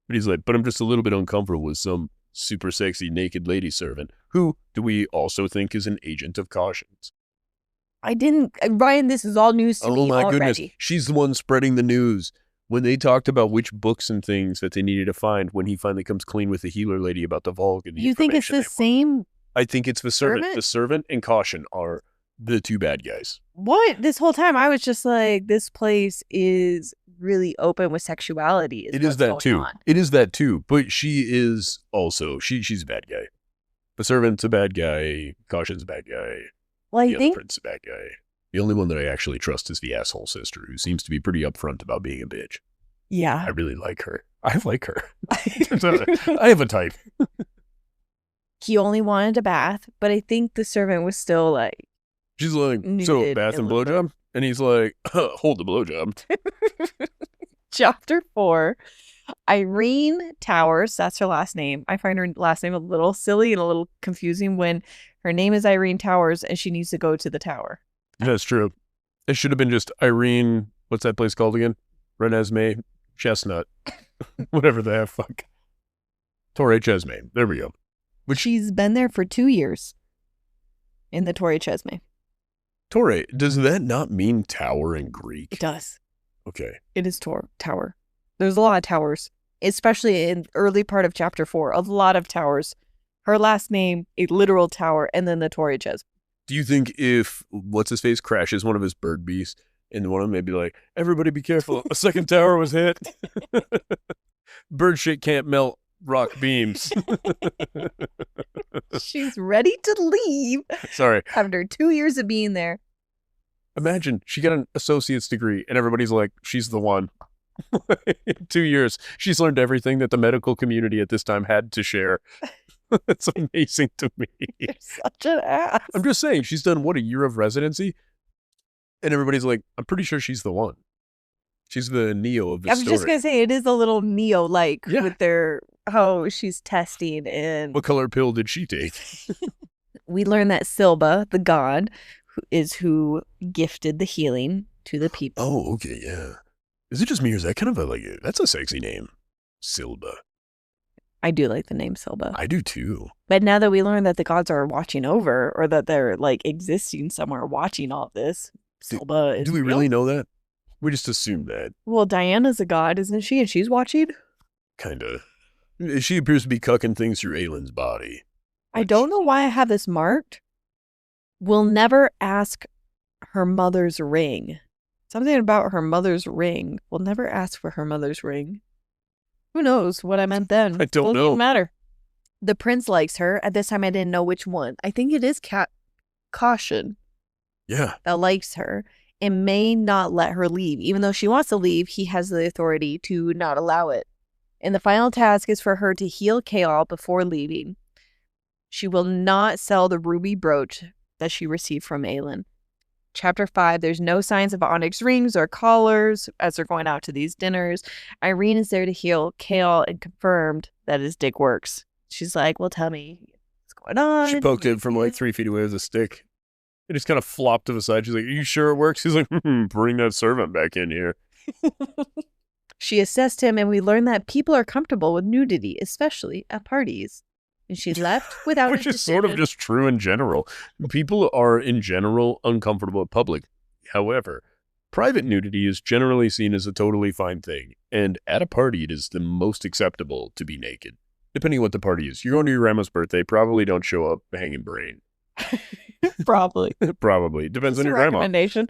But he's like, but I'm just a little bit uncomfortable with some super sexy naked lady servant who do we also think is an agent of cautions. Ryan, this is all news to Oh me my already. goodness. She's the one spreading the news. When they talked about which books and things that they needed to find when he finally comes clean with the healer lady about the Volg and the You think it's information the same? I think it's the servant. servant? The servant and caution are the two bad guys. What? This whole time I was just like, this place is really open with sexuality. It is what's that going too. on. It is that too. But she is also she's a bad guy. The servant's a bad guy. Caution's a bad guy. Well, I The other think prince is a bad guy. The only one that I actually trust is the asshole sister, who seems to be pretty upfront about being a bitch. Yeah. I really like her. I like her. I have a type. He only wanted a bath, but I think the servant was still like... She's like, so Needed bath a and little bit. blowjob? And he's like, hold the blowjob. Chapter 4, Irene Towers, that's her last name. I find her last name a little silly and a little confusing when her name is Irene Towers and she needs to go to the tower. That's true. It should have been just Irene, what's that place called again? Renesmee Chestnut. Whatever the fuck. Torre Chesme. There we go. Which She's been there for 2 years in the Torre Chesme. Torre, does that not mean tower in Greek? It does. Okay. It is tower. There's a lot of towers, especially in early part of chapter 4. A lot of towers. Her last name, a literal tower, and then the Torre Chesme. Do you think if what's-his-face crashes one of his bird bees, and one of them may be like, everybody be careful, a second tower was hit. Bird shit can't melt rock beams. She's ready to leave Sorry. after 2 years of being there. Imagine she got an associate's degree and everybody's like, she's the one. In 2 years, she's learned everything that the medical community at this time had to share. That's amazing to me. You're such an ass. I'm just saying, she's done, what, a year of residency? And everybody's like, I'm pretty sure she's the one. She's the Neo of this I was story. just going to say, it is a little Neo-like Yeah. with their, how she's testing. And What color pill did she take? we learn that Silba, the god, is who gifted the healing to the people. Oh, okay, yeah. Is it just me or is that kind of a, like, that's a sexy name? Silba. I do like the name Silba. I do too. But now that we learn that the gods are watching over, or that they're like existing somewhere watching all this, Silba is Do we real. really know that? We just assume that. Well, Diana's a god, isn't she? And she's watching? Kinda. She appears to be cucking things through Aylin's body. I don't know why I have this marked. We'll never ask her mother's ring. Something about her mother's ring. We'll never ask for her mother's ring. Who knows what I meant then? I don't Doesn't know. even matter. The prince likes her. At this time, I didn't know which one. I think it is Caution Yeah. that likes her and may not let her leave. Even though she wants to leave, he has the authority to not allow it. And the final task is for her to heal Kaol before leaving. She will not sell the ruby brooch that she received from Aelin. Chapter 5, there's no signs of onyx rings or collars as they're going out to these dinners. Irene is there to heal Kaol and confirmed that his dick works. She's like, well, tell me what's going on. She poked it from like 3 feet away with a stick. It just kind of flopped to the side. She's like, are you sure it works? He's like, bring that servant back in here. She assessed him, and we learn that people are comfortable with nudity, especially at parties. And she left without Which a is sort of decision. just true in general. People are, in general, uncomfortable in public. However, private nudity is generally seen as a totally fine thing. And at a party, it is the most acceptable to be naked. Depending on what the party is. You're going to your grandma's birthday, probably don't show up hanging brain. Probably. Probably. Depends on Just a your grandma. recommendation.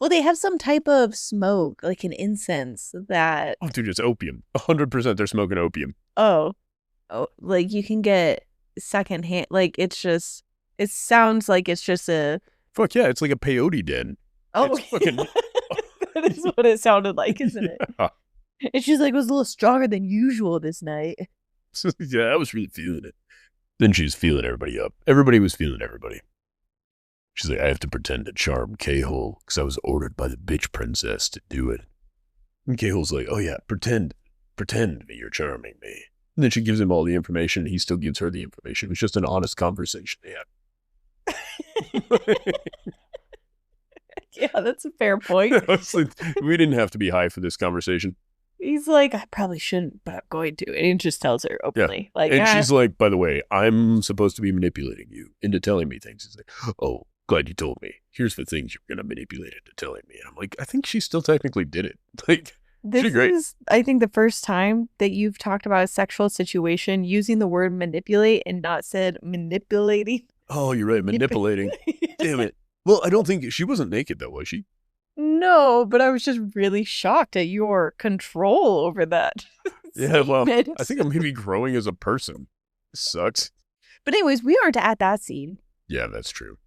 Well, they have some type of smoke, like an incense that, Oh, dude, it's opium. 100% they're smoking opium. oh, like you can get secondhand. Like it sounds like it's just a, Fuck yeah, it's like a peyote den. oh, It's fucking- that is what it sounded like, isn't it? Yeah. And she's like, it was a little stronger than usual this night. Yeah, I was really feeling it. Then she was feeling everybody up. Everybody was feeling everybody. She's like, I have to pretend to charm K-Hole because I was ordered by the bitch princess to do it. And K-Hole's like, oh yeah, pretend that you're charming me. And then she gives him all the information. And he still gives her the information. It was just an honest conversation they had. Yeah, that's a fair point. Honestly, we didn't have to be high for this conversation. He's like, I probably shouldn't, but I'm going to. And he just tells her openly. Like, And "Ah." she's like, by the way, I'm supposed to be manipulating you into telling me things. He's like, oh, glad you told me. Here's the things you're going to manipulate into telling me. And I'm like, I think she still technically did it. Like, This She's great. is, I think, the first time that you've talked about a sexual situation using the word manipulate and not said manipulating. oh, you're right, manipulating. Damn it. Well, I don't think she wasn't naked though, was she? No, but I was just really shocked at your control over that. Yeah, well, statement. I think I'm maybe growing as a person. Sucks. But anyways, we aren't at that scene. Yeah, that's true.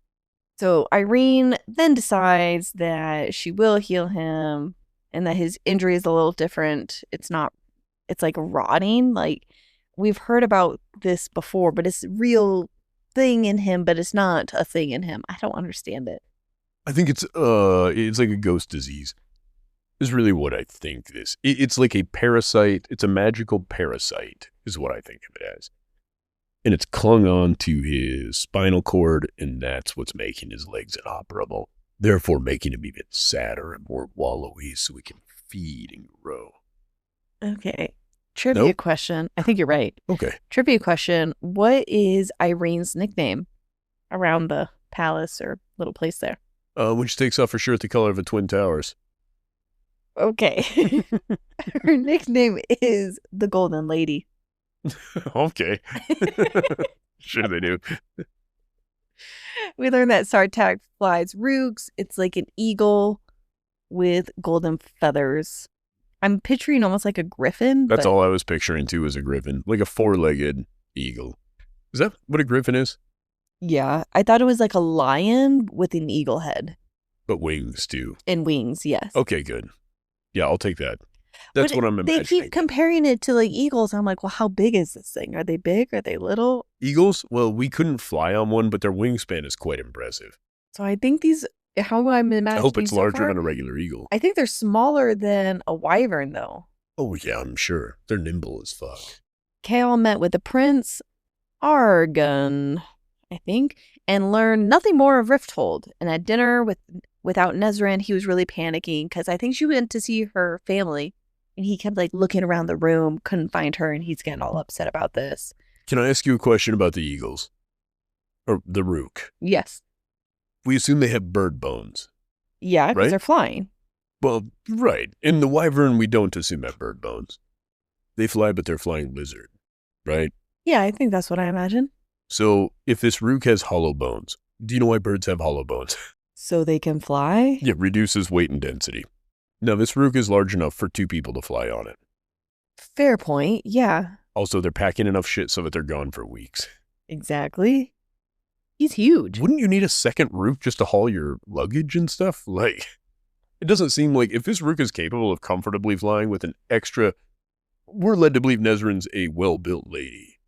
So Irene then decides that she will heal him and that his injury is a little different. It's like rotting. Like, we've heard about this before, but it's a real thing in him, but it's not a thing in him. I don't understand it. I think it's like a ghost disease. Is really what I think this. It's like a parasite. It's a magical parasite is what I think of it as. And it's clung on to his spinal cord, and that's what's making his legs inoperable. Therefore making him even sadder and more wallowy so he can feed and grow. Okay. Trivia question. I think you're right. Okay. Trivia question. What is Irene's nickname around the palace or little place there? When she takes off her shirt the color of the Twin Towers. Okay. Her nickname is the Golden Lady. Okay. Sure they do. We learned that Sartak flies rooks. It's like an eagle with golden feathers. I'm picturing almost like a griffin. That's all I was picturing too, was a griffin. Like a four-legged eagle. Is that what a griffin is? Yeah. I thought it was like a lion with an eagle head. But wings too. And wings, yes. Okay, good. Yeah, I'll take that. That's what I'm imagining. They keep comparing it to like eagles. I'm like, well, how big is this thing? Are they big? Are they little? Eagles? Well, we couldn't fly on one, but their wingspan is quite impressive. So I think how I'm imagining I hope it's so larger far, than a regular eagle. I think they're smaller than a wyvern, though. Oh, yeah, I'm sure. They're nimble as fuck. Kale met with the prince, Argon, I think, and learned nothing more of Rifthold. And at dinner without Nezran, he was really panicking because I think she went to see her family. And he kept like looking around the room, couldn't find her, and he's getting all upset about this. Can I ask you a question about the eagles? Or the rook? Yes. We assume they have bird bones. Yeah, because right? they're flying. Well, right. In the wyvern, we don't assume have bird bones. They fly, but they're flying lizard, right? Yeah, I think that's what I imagine. So if this rook has hollow bones, do you know why birds have hollow bones? So they can fly? Yeah, reduces weight and density. Now, this rook is large enough for 2 people to fly on it. Fair point, yeah. Also, they're packing enough shit so that they're gone for weeks. Exactly. He's huge. Wouldn't you need a second rook just to haul your luggage and stuff? Like, it doesn't seem like if this rook is capable of comfortably flying with an extra... We're led to believe Nezran's a well-built lady,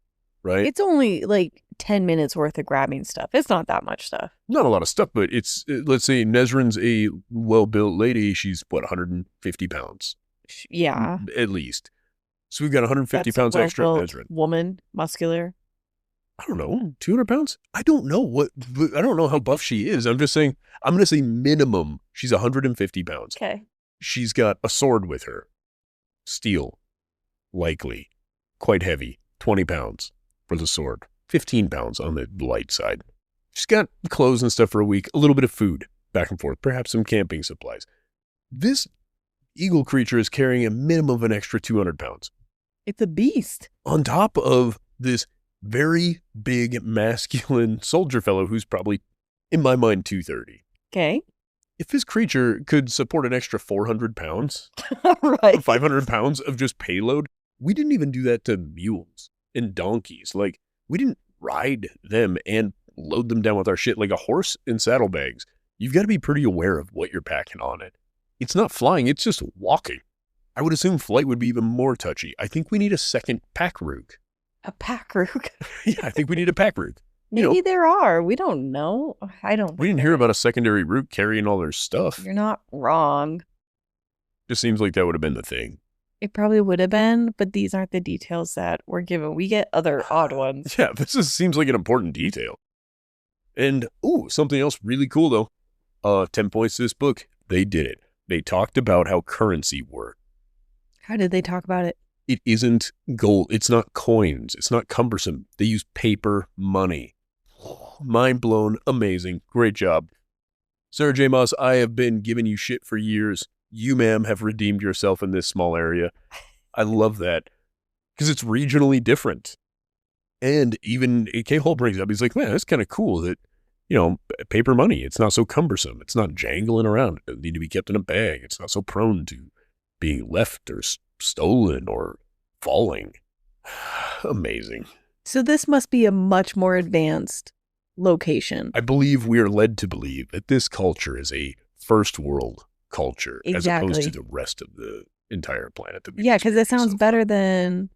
right? It's only like 10 minutes worth of grabbing stuff. It's not that much stuff. Not a lot of stuff, but it's, let's say Nezran's a well-built lady. She's, 150 pounds? Yeah. At least. So we've got 150 That's pounds extra at Nezran. Woman, muscular. I don't know, 200 pounds? I don't know I don't know how buff she is. I'm just saying, I'm going to say minimum, she's 150 pounds. Okay. She's got a sword with her. Steel. Likely. Quite heavy. 20 pounds for the sword. 15 pounds on the light side. She's got clothes and stuff for a week. A little bit of food back and forth. Perhaps some camping supplies. This eagle creature is carrying a minimum of an extra 200 pounds. It's a beast. On top of this very big masculine soldier fellow who's probably, in my mind, 230. Okay. If this creature could support an extra 400 pounds, Right. 500 pounds of just payload, we didn't even do that to mules and donkeys. Like, we didn't ride them and load them down with our shit like a horse in saddlebags. You've got to be pretty aware of what you're packing on it. It's not flying, it's just walking. I would assume flight would be even more touchy. I think we need a second pack rook. A pack rook? Yeah, I think we need a pack rook. Maybe there are. We don't know. We didn't hear about a secondary rook carrying all their stuff. You're not wrong. Just seems like that would have been the thing. It probably would have been, but these aren't the details that we're given. We get other odd ones. Yeah, seems like an important detail. And, something else really cool, though. 10 points to this book. They did it. They talked about how currency worked. How did they talk about it? It isn't gold. It's not coins. It's not cumbersome. They use paper money. Mind blown. Amazing. Great job. Sarah J. Maas, I have been giving you shit for years. You, ma'am, have redeemed yourself in this small area. I love that. Because it's regionally different. And even K. Hole brings up, he's like, man, that's kind of cool that, paper money, it's not so cumbersome. It's not jangling around. It doesn't need to be kept in a bag. It's not so prone to being left or stolen or falling. Amazing. So this must be a much more advanced location. I believe we are led to believe that this culture is a first world culture as opposed to Exactly. the rest of the entire planet. That Yeah, because it sounds better than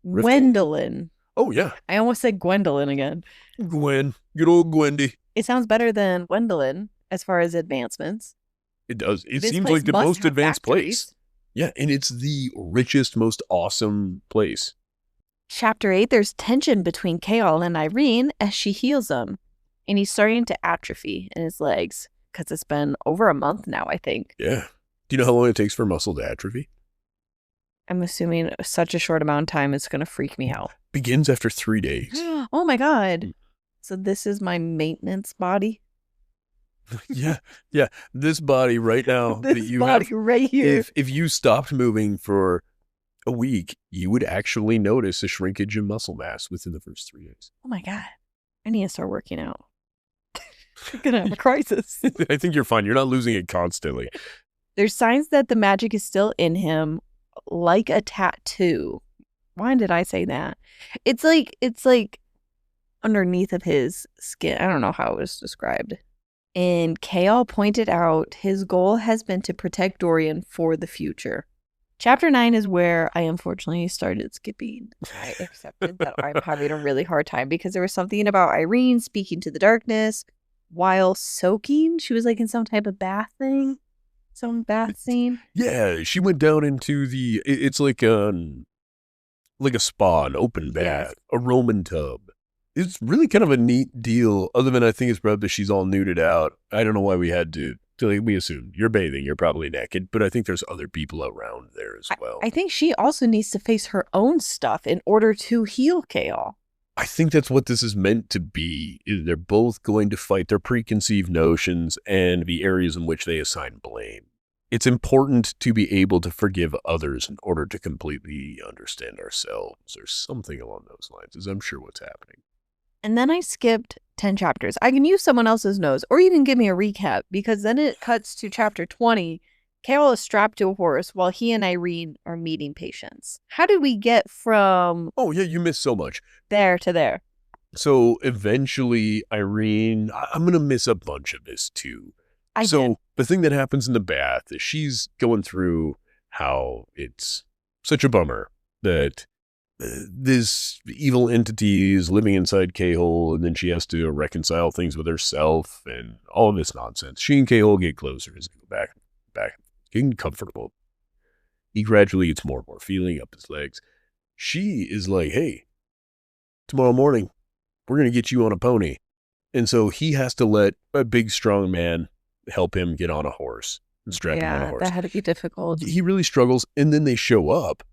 Rift. Gwendolyn. Oh, yeah. I almost said Gwendolyn again. Gwen. Good old Gwendy. It sounds better than Gwendolyn as far as advancements. It does. It This seems place like the must most have advanced factories. place. Yeah, and it's the richest, most awesome place. Chapter 8, there's tension between Kaol and Irene as she heals him. And he's starting to atrophy in his legs because it's been over a month now, I think. Yeah. Do you know how long it takes for muscle to atrophy? I'm assuming such a short amount of time is going to freak me out. Begins after 3 days. Oh my God. So this is my maintenance body? Yeah. This body right now that This you body have, right here. if you stopped moving for a week, you would actually notice a shrinkage in muscle mass within the first 3 days. Oh my God. I need to start working out. I'm going to have a crisis. I think you're fine. You're not losing it constantly. There's signs that the magic is still in him, like a tattoo. Why did I say that? It's like underneath of his skin. I don't know how it was described. And Kaol pointed out his goal has been to protect Dorian for the future. Chapter 9 is where I unfortunately started skipping. I accepted that I'm having a really hard time because there was something about Irene speaking to the darkness while soaking. She was like in some type of bath thing. Some bath scene. Yeah, she went down into it's like a spa, an open bath, Yes. a Roman tub. It's really kind of a neat deal, other than I think it's probably that she's all nuded out. I don't know why we had to we assumed you're bathing, you're probably naked, but I think there's other people around there as well. I think she also needs to face her own stuff in order to heal Kaol. I think that's what this is meant to be. Is they're both going to fight their preconceived notions and the areas in which they assign blame. It's important to be able to forgive others in order to completely understand ourselves, or something along those lines, as I'm sure what's happening. And then I skipped 10 chapters. I can use someone else's notes, or you can give me a recap, because then it cuts to chapter 20. Kaol is strapped to a horse while he and Irene are meeting patients. How did we get from Oh, yeah, you missed so much. there to there? So eventually, Irene, I'm going to miss a bunch of this too. did. The thing that happens in the bath is she's going through how it's such a bummer that this evil entity is living inside K-Hole, and then she has to reconcile things with herself and all of this nonsense. She and K-Hole get closer as they go back, getting comfortable. He gradually gets more and more feeling up his legs. She is like, hey, tomorrow morning, we're going to get you on a pony. And so he has to let a big, strong man help him get on a horse and strap him on a Yeah, horse. that had to be difficult. He really struggles. And then they show up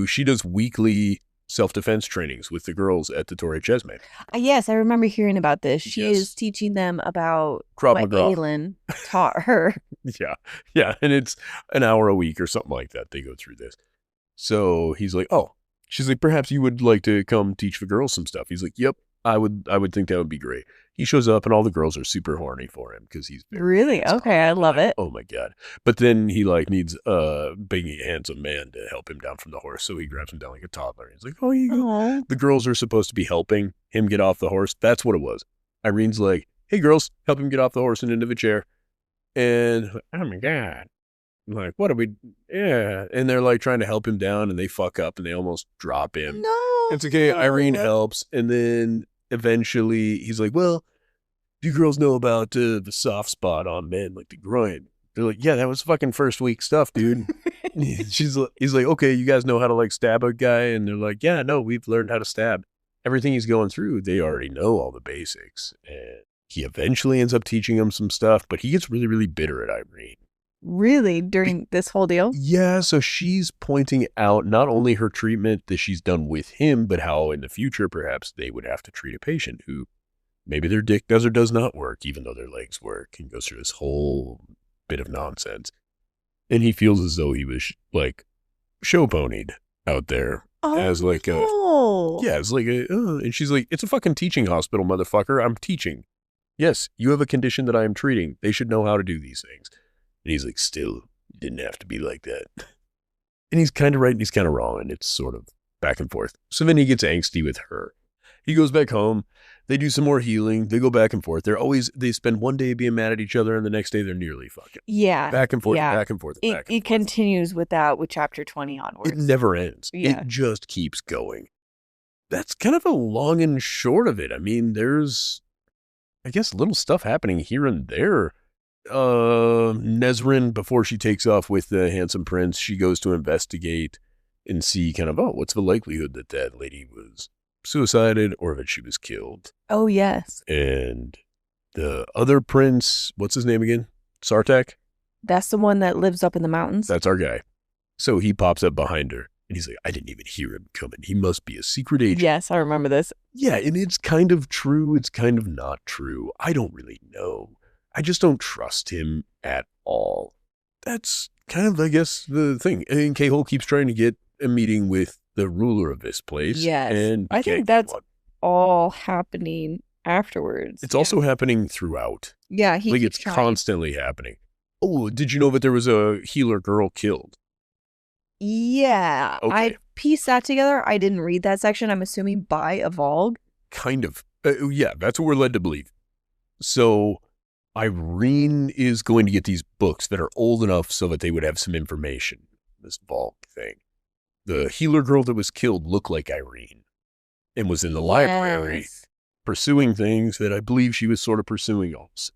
she does weekly self-defense trainings with the girls at the Torre Chesme. Yes, I remember hearing about this. She Yes. is teaching them about Krav what Maga. Aelin taught her. Yeah. And it's an hour a week or something like that. They go through this. So he's like, oh, she's like, perhaps you would like to come teach the girls some stuff. He's like, yep, I would think that would be great. He shows up and all the girls are super horny for him because he's very Really? handsome. Okay, I love it. Oh my God. But then he needs a big, handsome man to help him down from the horse. So he grabs him down like a toddler. He's like, oh, you go. Aw. The girls are supposed to be helping him get off the horse. That's what it was. Irene's like, hey, girls, help him get off the horse and into the chair. And, oh my God. I'm like, what are we? Yeah. And they're like trying to help him down and they fuck up and they almost drop him. No. It's okay. Irene helps. And then eventually he's like, well, do you girls know about the soft spot on men, like the groin? They're like, yeah, that was fucking first week stuff, dude. He's like, okay, you guys know how to stab a guy? And they're like, yeah, no, we've learned how to stab. Everything he's going through, they already know all the basics. And he eventually ends up teaching them some stuff, but he gets really, really bitter at Irene. Really? During this whole deal? Yeah, so she's pointing out not only her treatment that she's done with him, but how in the future perhaps they would have to treat a patient who maybe their dick does or does not work, even though their legs work, and goes through this whole bit of nonsense. And he feels as though he was show ponied out there as no. and she's like, it's a fucking teaching hospital, motherfucker. I'm teaching. Yes, you have a condition that I am treating. They should know how to do these things. And he's like, still, you didn't have to be like that. And he's kind of right and he's kind of wrong. And it's sort of back and forth. So then he gets angsty with her. He goes back home. They do some more healing. They go back and forth. They spend one day being mad at each other, and the next day they're nearly fucking. Yeah. Back and forth, yeah. back and forth, back and forth. It continues with chapter 20 onwards. It never ends. Yeah. It just keeps going. That's kind of a long and short of it. I mean, there's, I guess, little stuff happening here and there. Nesrin, before she takes off with the handsome prince, she goes to investigate and see kind of, what's the likelihood that that lady was suicided or that she was killed. Oh, yes. And the other prince, what's his name again? Sartak? That's the one that lives up in the mountains? That's our guy. So he pops up behind her and he's like, I didn't even hear him coming. He must be a secret agent. Yes, I remember this. Yeah, and it's kind of true. It's kind of not true. I don't really know. I just don't trust him at all. That's kind of, I guess, the thing. And K-Hole keeps trying to get a meeting with the ruler of this place. Yes. And I think that's all happening afterwards. It's also happening throughout. Yeah, it's constantly happening. Oh, did you know that there was a healer girl killed? Yeah. Okay. I pieced that together. I didn't read that section. I'm assuming by Evolg. Kind of. Yeah, that's what we're led to believe. So Irene is going to get these books that are old enough so that they would have some information. This Volk thing. The healer girl that was killed looked like Irene and was in the library pursuing things that I believe she was sort of pursuing also.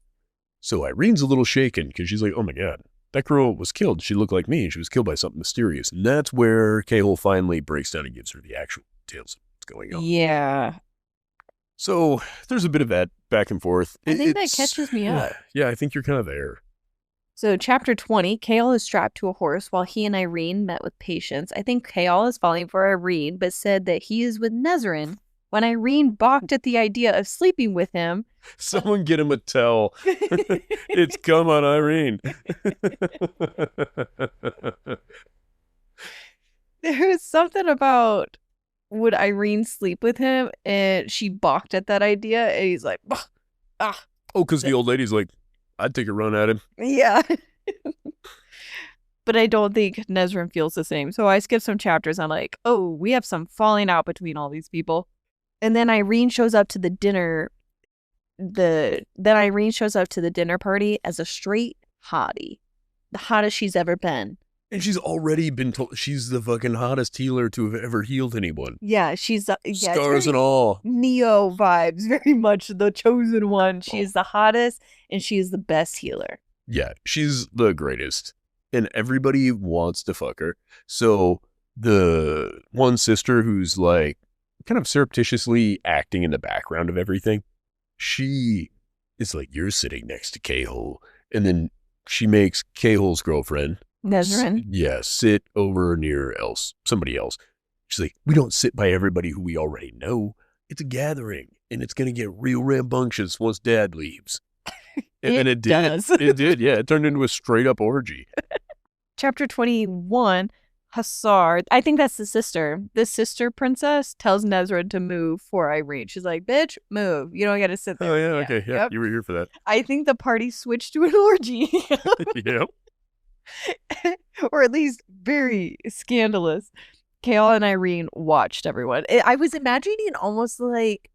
So Irene's a little shaken because she's like, oh my God, that girl was killed. She looked like me and she was killed by something mysterious. And that's where K-Hole finally breaks down and gives her the actual details of what's going on. Yeah. So there's a bit of that back and forth. I think that catches me up. Yeah, I think you're kind of there. So chapter 20, K-Hole is strapped to a horse while he and Irene met with Patience. I think K-Hole is falling for Irene, but said that he is with Nesrin when Irene balked at the idea of sleeping with him. Someone get him a towel. It's come on, Irene. There was something about would Irene sleep with him, and she balked at that idea, and he's like, ah. Oh, because the old lady's like, I'd take a run at him. Yeah. But I don't think Nesrin feels the same. So I skipped some chapters. I'm like, oh, we have some falling out between all these people. And then Irene shows up to the dinner. Then Irene shows up to the dinner party as a straight hottie. The hottest she's ever been. And she's already been told she's the fucking hottest healer to have ever healed anyone. Yeah, she's scars and all. Neo vibes, very much the chosen one. She is the hottest and she is the best healer. Yeah, she's the greatest. And everybody wants to fuck her. So the one sister who's like kind of surreptitiously acting in the background of everything, she is like, you're sitting next to K-Hole. And then she makes K-Hole's girlfriend, Nesrin, sit over near somebody else. She's like, we don't sit by everybody who we already know. It's a gathering, and it's going to get real rambunctious once Dad leaves. And it did. It did, yeah. It turned into a straight-up orgy. Chapter 21, Hussar. I think that's the sister. The sister princess tells Nesrin to move for Irene. She's like, bitch, move. You don't got to sit there. Oh, yeah, okay. Yeah, yep. You were here for that. I think the party switched to an orgy. Yep. Or at least very scandalous. K-Hole and Irene watched everyone. I was imagining almost like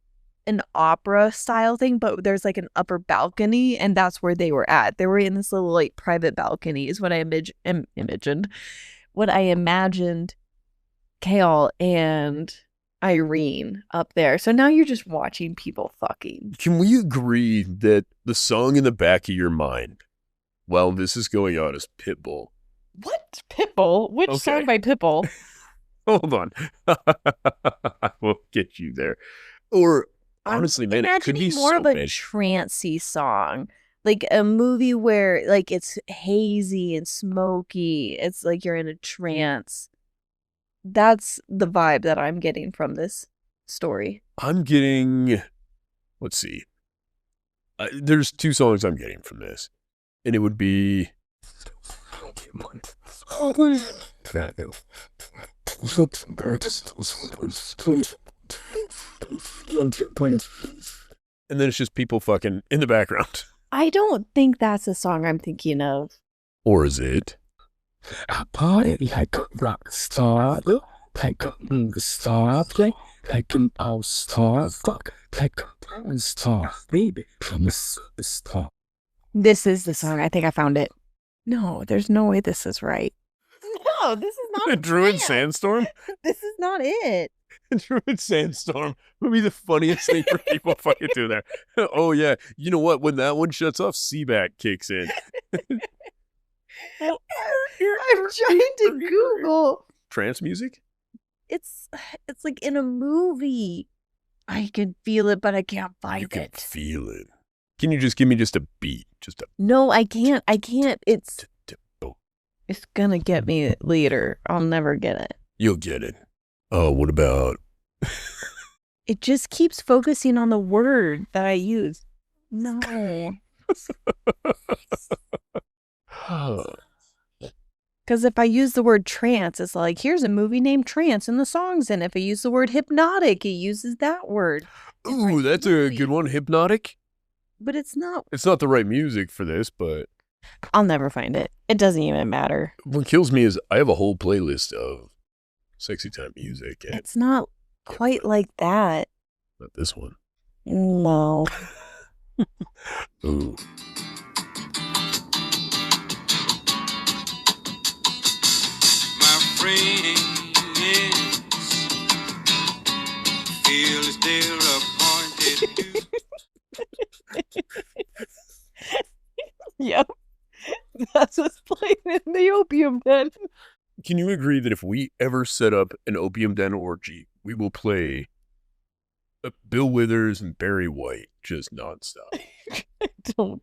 an opera style thing, but there's like an upper balcony, and that's where they were at. They were in this little like private balcony is what I imagined. What I imagined K-Hole and Irene up there. So now you're just watching people fucking. Can we agree that the song in the back of your mind while this is going on is Pitbull? What? Pitbull? Which song by Pitbull? Hold on. I will get you there. Or honestly, man, it could be more of a trancey song. Like a movie where like it's hazy and smoky. It's like you're in a trance. That's the vibe that I'm getting from this story. I'm getting, let's see. There's two songs I'm getting from this. And it would be... And then it's just people fucking in the background. I don't think that's a song I'm thinking of. Or is it? I party like a rock star, like a star, like an all-star, fuck, like a Star, baby, from a superstar. This is the song. I think I found it. No, there's no way this is right. No, this is not it. Druid Sandstorm? This is not it. Druid Sandstorm would be the funniest thing for people fucking do there. Oh, yeah. You know what? When that one shuts off, Seabat kicks in. I'm trying to Google. Trance music? It's like in a movie. I can feel it, but I can't find You can it. feel it. Can you just give me just a beat? Just a... No, I can't. It's Oh, it's gonna get me later. I'll never get it. you'll get it. Oh, what about... It just keeps focusing on the word that I use. No. Because if I use the word trance, it's like, here's a movie named Trance and the song's in it. If I use the word hypnotic, it uses that word. Ooh, that's a good one. Hypnotic? But it's not. It's not the right music for this, but... I'll never find it. It doesn't even matter. What kills me is I have a whole playlist of sexy time music. And It's not quite like that. not this one. No. Ooh. My friends feel as they're appointed to. Yep. That's what's playing in the opium den. Can you agree that if we ever set up an opium den orgy, we will play Bill Withers and Barry White just nonstop? Don't.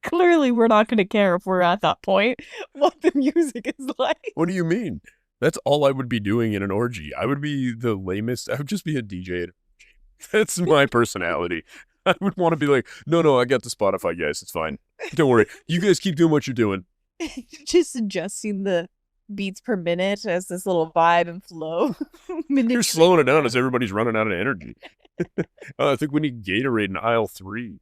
Clearly, we're not going to care if we're at that point what the music is like. What do you mean? That's all I would be doing in an orgy. I would be the lamest. I would just be a DJ at an orgy. That's my personality. I would want to be like, no, I got the Spotify, guys. It's fine. Don't worry. You guys keep doing what you're doing. Just adjusting the beats per minute as this little vibe and flow. You're slowing it down as everybody's running out of energy. I think we need Gatorade in aisle 3.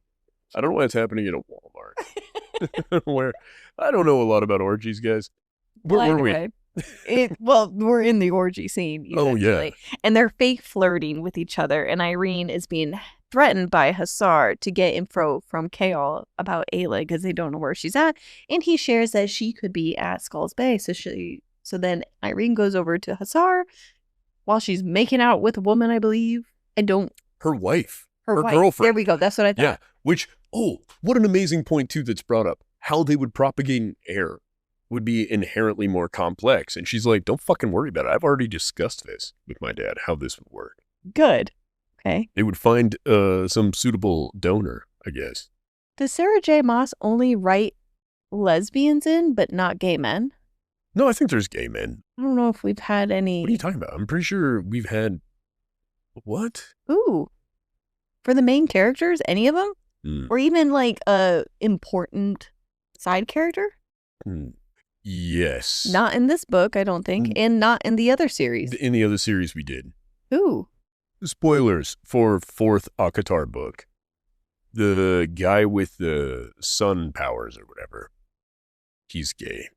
I don't know what's happening at a Walmart. Where I don't know a lot about orgies, guys. Where were we? Well, we're in the orgy scene. Oh, yeah. essentially. And they're fake flirting with each other. And Irene is being threatened by Hussar to get info from Kaol about Ayla because they don't know where she's at. And he shares that she could be at Skull's Bay. So then Irene goes over to Hussar while she's making out with a woman, I believe. Her wife. Her wife. girlfriend. There we go. That's what I thought. Yeah. Which, what an amazing point, too, that's brought up. How they would propagate air would be inherently more complex. And she's like, don't fucking worry about it. I've already discussed this with my dad, how this would work. Good. Okay. They would find some suitable donor, I guess. Does Sarah J. Maas only write lesbians in, but not gay men? No, I think there's gay men. I don't know if we've had any. What are you talking about? I'm pretty sure we've had... What? Ooh. For the main characters, any of them? Hmm. Or even like a important side character? Yes. Not in this book, I don't think, and not in the other series. In the other series we did. Ooh. Spoilers for 4th Akatar book. The guy with the sun powers or whatever, he's gay.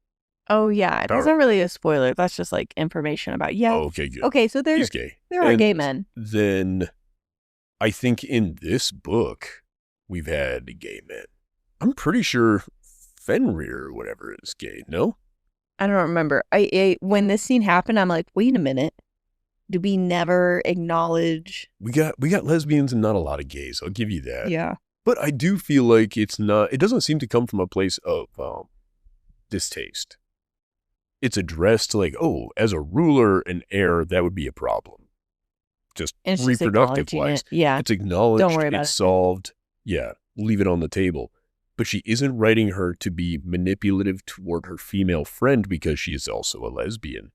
Oh, yeah. It Power. wasn't really a spoiler. That's just like information about, yeah. Oh, okay, good. Okay, so He's gay. there are And gay men. Then I think in this book, we've had gay men. I'm pretty sure Fenrir or whatever is gay, no? I don't remember. I when this scene happened, I'm like, wait a minute. Do we never acknowledge? We got lesbians and not a lot of gays. I'll give you that. Yeah. But I do feel like it doesn't seem to come from a place of distaste. It's addressed like, as a ruler and heir, that would be a problem. Just And it's just reproductive acknowledging wise. it. Yeah. It's acknowledged, Don't worry about it's it. solved. Yeah, leave it on the table. But she isn't writing her to be manipulative toward her female friend because she is also a lesbian.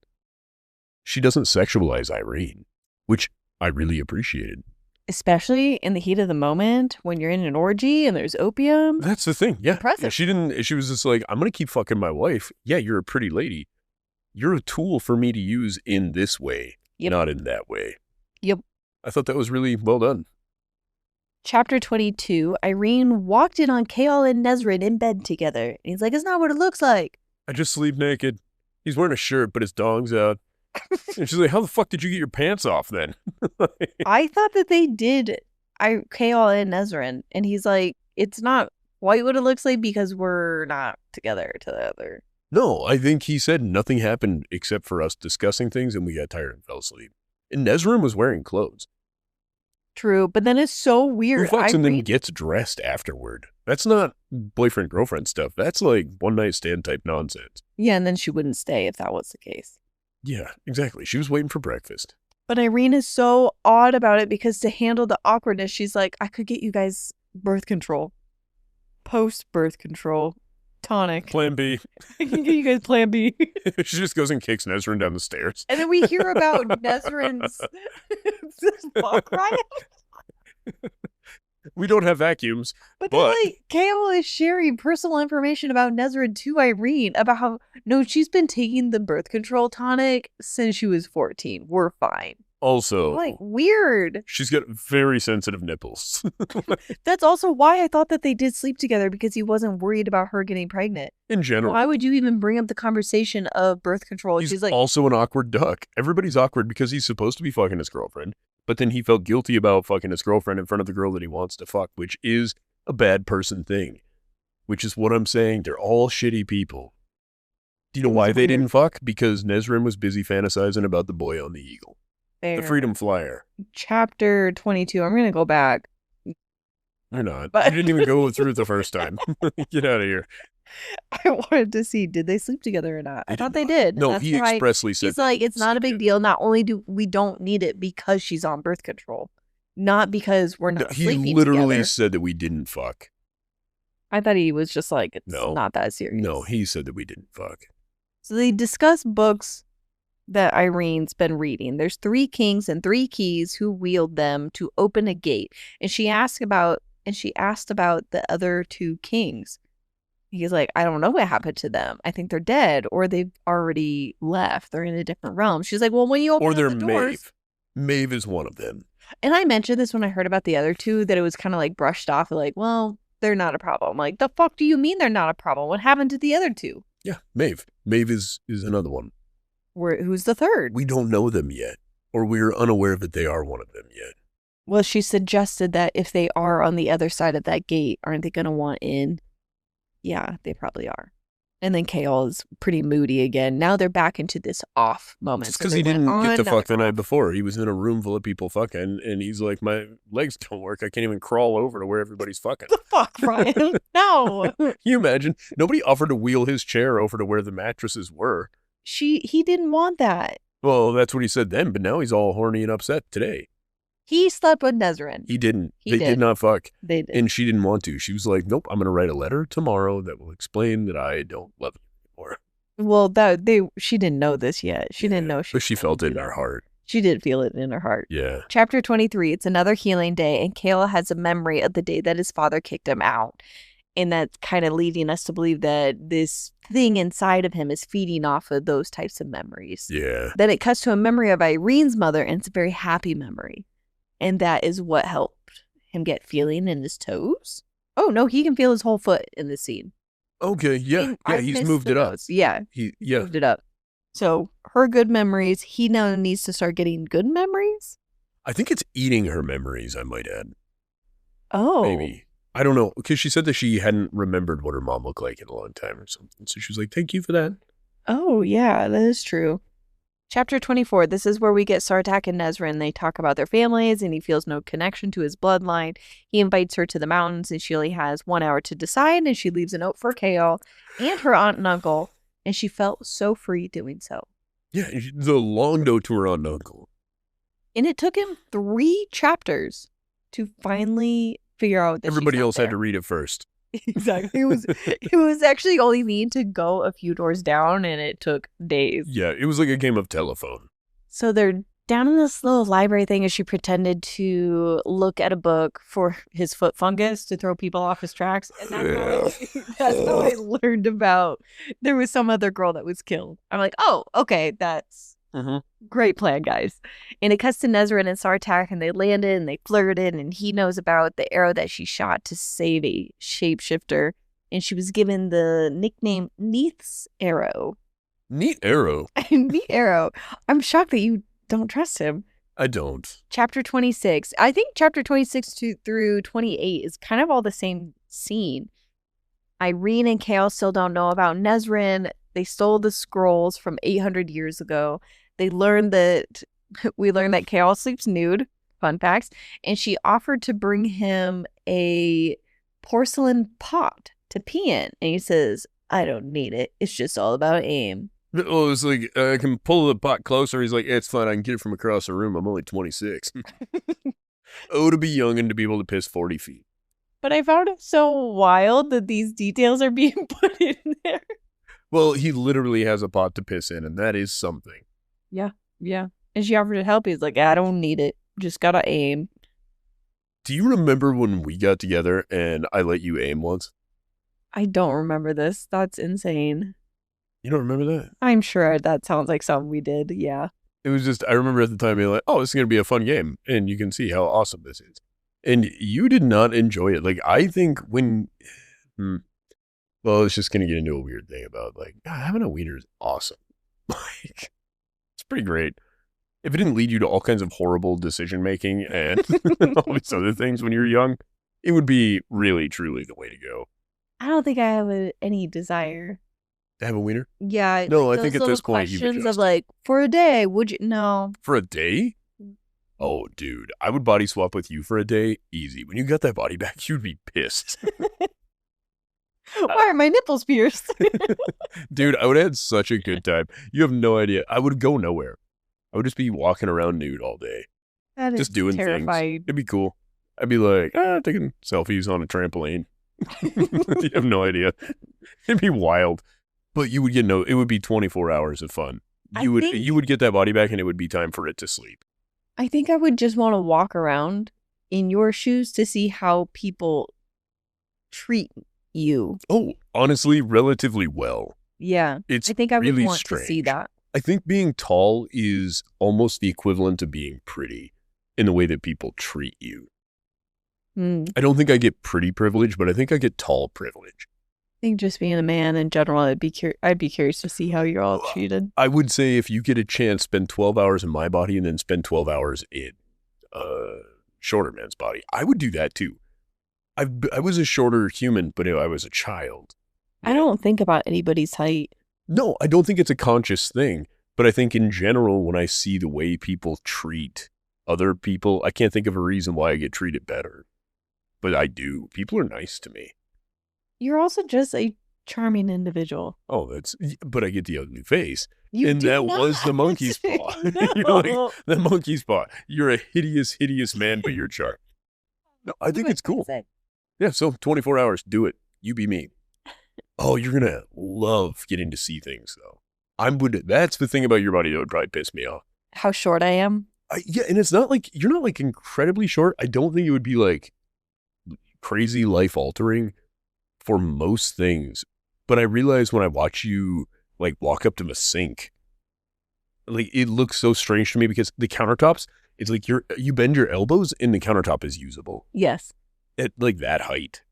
She doesn't sexualize Irene, which I really appreciated. Especially in the heat of the moment when you're in an orgy and there's opium. That's the thing. Yeah. Impressive. She was just like, I'm going to keep fucking my wife. Yeah, you're a pretty lady. You're a tool for me to use in this way, Yep. not in that way. Yep. I thought that was really well done. Chapter 22, Irene walked in on Kaol and Nezrin in bed together. And he's like, it's not what it looks like. I just sleep naked. He's wearing a shirt, but his dong's out. And she's like, how the fuck did you get your pants off then? I thought that they did. Kaol and Nezrin. And he's like, it's not quite what it looks like because we're not together. No, I think he said nothing happened except for us discussing things and we got tired and fell asleep. And Nezrin was wearing clothes. True, but then it's so Who weird. fucks and then gets dressed afterward? That's not boyfriend-girlfriend stuff. That's like one-night stand type nonsense. Yeah, and then she wouldn't stay if that was the case. Yeah, exactly. She was waiting for breakfast. But Irene is so odd about it because to handle the awkwardness, she's like, I could get you guys birth control. Post-birth control. Tonic. Plan B. I can get you guys Plan B. She just goes and kicks Nezrin down the stairs. And then we hear about Nezrin's fuck riot. We don't have vacuums. But then, like, Kaol is sharing personal information about Nezrin to Irene about how, no, she's been taking the birth control tonic since she was 14. We're fine. Also, Like, weird. she's got very sensitive nipples. That's also why I thought that they did sleep together, because he wasn't worried about her getting pregnant. In general. Why would you even bring up the conversation of birth control? He's She's like, also an awkward duck. Everybody's awkward because he's supposed to be fucking his girlfriend, but then he felt guilty about fucking his girlfriend in front of the girl that he wants to fuck, which is a bad person thing. Which is what I'm saying. They're all shitty people. Do you know why they didn't fuck? Because Nezrin was busy fantasizing about the boy on the eagle. The Freedom Flyer. Chapter 22. I'm going to go back. You're not. But- You didn't even go through it the first time. Get out of here. I wanted to see, did they sleep together or not? I They thought did they did. No, That's he why expressly said he's like, it's not a big sleep deal. Not only do we don't need it because she's on birth control, not because we're together. not He sleeping literally together. said that we didn't fuck. I thought he was just like, it's No. not that serious. No, he said that we didn't fuck. So they discuss books that Irene's been reading. There's 3 kings and 3 keys who wield them to open a gate. And she asked about the other 2 kings. He's like, I don't know what happened to them. I think they're dead or they've already left. They're in a different realm. She's like, well, when you open Or up they're the doors. Maeve. Maeve is one of them. And I mentioned this when I heard about the other 2, that it was kind of like brushed off, like, well, they're not a problem. Like, the fuck do you mean they're not a problem? What happened to the other 2? Yeah, Maeve. Maeve is another one. Who's the third? We don't know them yet. Or we're unaware that they are one of them yet. Well, she suggested that if they are on the other side of that gate, aren't they going to want in? Yeah, they probably are. And then Kaol is pretty moody again. Now they're back into this off moment. It's So because they he went didn't get to on, fuck the now night before. He was in a room full of people fucking, and he's like, my legs don't work. I can't even crawl over to where everybody's fucking. the fuck, Ryan? No. Can you imagine? Nobody offered to wheel his chair over to where the mattresses were. He didn't want that. Well, that's what he said then, but now he's all horny and upset today. He slept with Nezrin. He didn't. He They did. did not fuck. They did. And she didn't want to. She was like, nope, I'm going to write a letter tomorrow that will explain that I don't love you anymore. Well, she didn't know this yet. She didn't know. But she was felt it gonna in do her that. heart. She did feel it in her heart. Yeah. Chapter 23, it's another healing day, and Kaol has a memory of the day that his father kicked him out. And that's kind of leading us to believe that this thing inside of him is feeding off of those types of memories. Yeah. Then it cuts to a memory of Irene's mother, and it's a very happy memory. And that is what helped him get feeling in his toes. Oh, no, he can feel his whole foot in this scene. Okay. Yeah. I Yeah. He's missed moved the it up. toes. Yeah, Yeah. moved it up. So her good memories, he now needs to start getting good memories? I think it's eating her memories, I might add. Oh. Maybe. I don't know. Because she said that she hadn't remembered what her mom looked like in a long time or something. So she was like, thank you for that. Oh, yeah, that is true. Chapter 24, this is where we get Sartak and Nezrin. They talk about their families, and he feels no connection to his bloodline. He invites her to the mountains, and she only has 1 hour to decide, and she leaves a note for Kaol and her aunt and uncle, and she felt so free doing so. Yeah. The long note to her aunt and uncle. And it took him 3 chapters to finally figure out that Everybody she's not else had there. to read it first. Exactly. It was actually only me to go a few doors down, and it took days. Yeah. It was like a game of telephone. So they're down in this little library thing, and she pretended to look at a book for his foot fungus to throw people off his tracks. And that's how I learned about there was some other girl that was killed. I'm like, oh, okay, that's great plan, guys. And it cuts to Nezrin and Sartak, and they landed and they flirted, and he knows about the arrow that she shot to save a shapeshifter. And she was given the nickname Neith's Arrow. Neat arrow. Neat Arrow. I'm shocked that you don't trust him. I don't. Chapter 26. I think chapter 26 through 28 is kind of all the same scene. Irene and Kale still don't know about Nezrin. They stole the scrolls from 800 years ago. We learned that Kale sleeps nude, fun facts, and she offered to bring him a porcelain pot to pee in. And he says, I don't need it. It's just all about aim. Oh, it's like, I can pull the pot closer. He's like, it's fine. I can get it from across the room. I'm only 26. Oh, to be young and to be able to piss 40 feet. But I found it so wild that these details are being put in there. Well, he literally has a pot to piss in, and that is something. Yeah. And she offered to help. He's like, I don't need it. Just gotta aim. Do you remember when we got together and I let you aim once? I don't remember this. That's insane. You don't remember that? I'm sure that sounds like something we did. Yeah. It was just, I remember at the time being like, oh, this is going to be a fun game. And you can see how awesome this is. And you did not enjoy it. Like, I think when, well, it's just going to get into a weird thing about, like, God, having a wiener is awesome. Like, it's pretty great. If it didn't lead you to all kinds of horrible decision making and all these other things when you're young, it would be really, truly the way to go. I don't think I have any desire. To have a wiener? Yeah. No, like I think those at this little point you've questions of adjusted. like, for a day, would you? No. For a day? Oh, dude, I would body swap with you for a day. Easy. When you got that body back, you'd be pissed. Why are my nipples pierced? Dude, I would have had such a good time. You have no idea. I would go nowhere. I would just be walking around nude all day. That Just is doing terrifying. things. It'd be cool. I'd be like, taking selfies on a trampoline. You have no idea. It'd be wild. But you would get it would be 24 hours of fun. You would get that body back and it would be time for it to sleep. I think I would just want to walk around in your shoes to see how people treat you. Oh, honestly, relatively well. Yeah. It's I think I would really want to see strange. that. I think being tall is almost the equivalent of being pretty in the way that people treat you. I don't think I get pretty privilege, but I think I get tall privilege. I think just being a man in general, I'd be curious to see how you're all treated. I would say if you get a chance, spend 12 hours in my body and then spend 12 hours in shorter man's body. I would do that too. I was a shorter human, but I was a child. I don't think about anybody's height. No, I don't think it's a conscious thing. But I think in general, when I see the way people treat other people, I can't think of a reason why I get treated better. But I do. People are nice to me. You're also just a charming individual. Oh, but I get the ugly face. You and do that not. was the monkey's paw. You're like, the monkey's paw. You're a hideous, hideous man, but you're charming. No, I think it's cool. Yeah, so 24 hours, do it. You be me. Oh, you're going to love getting to see things, though. That's the thing about your body that would probably piss me off. How short I am? Yeah, and it's not like, you're not like incredibly short. I don't think it would be like crazy life altering for most things. But I realize when I watch you like walk up to the sink, like it looks so strange to me because the countertops, it's like you bend your elbows and the countertop is usable Yes. at like that height.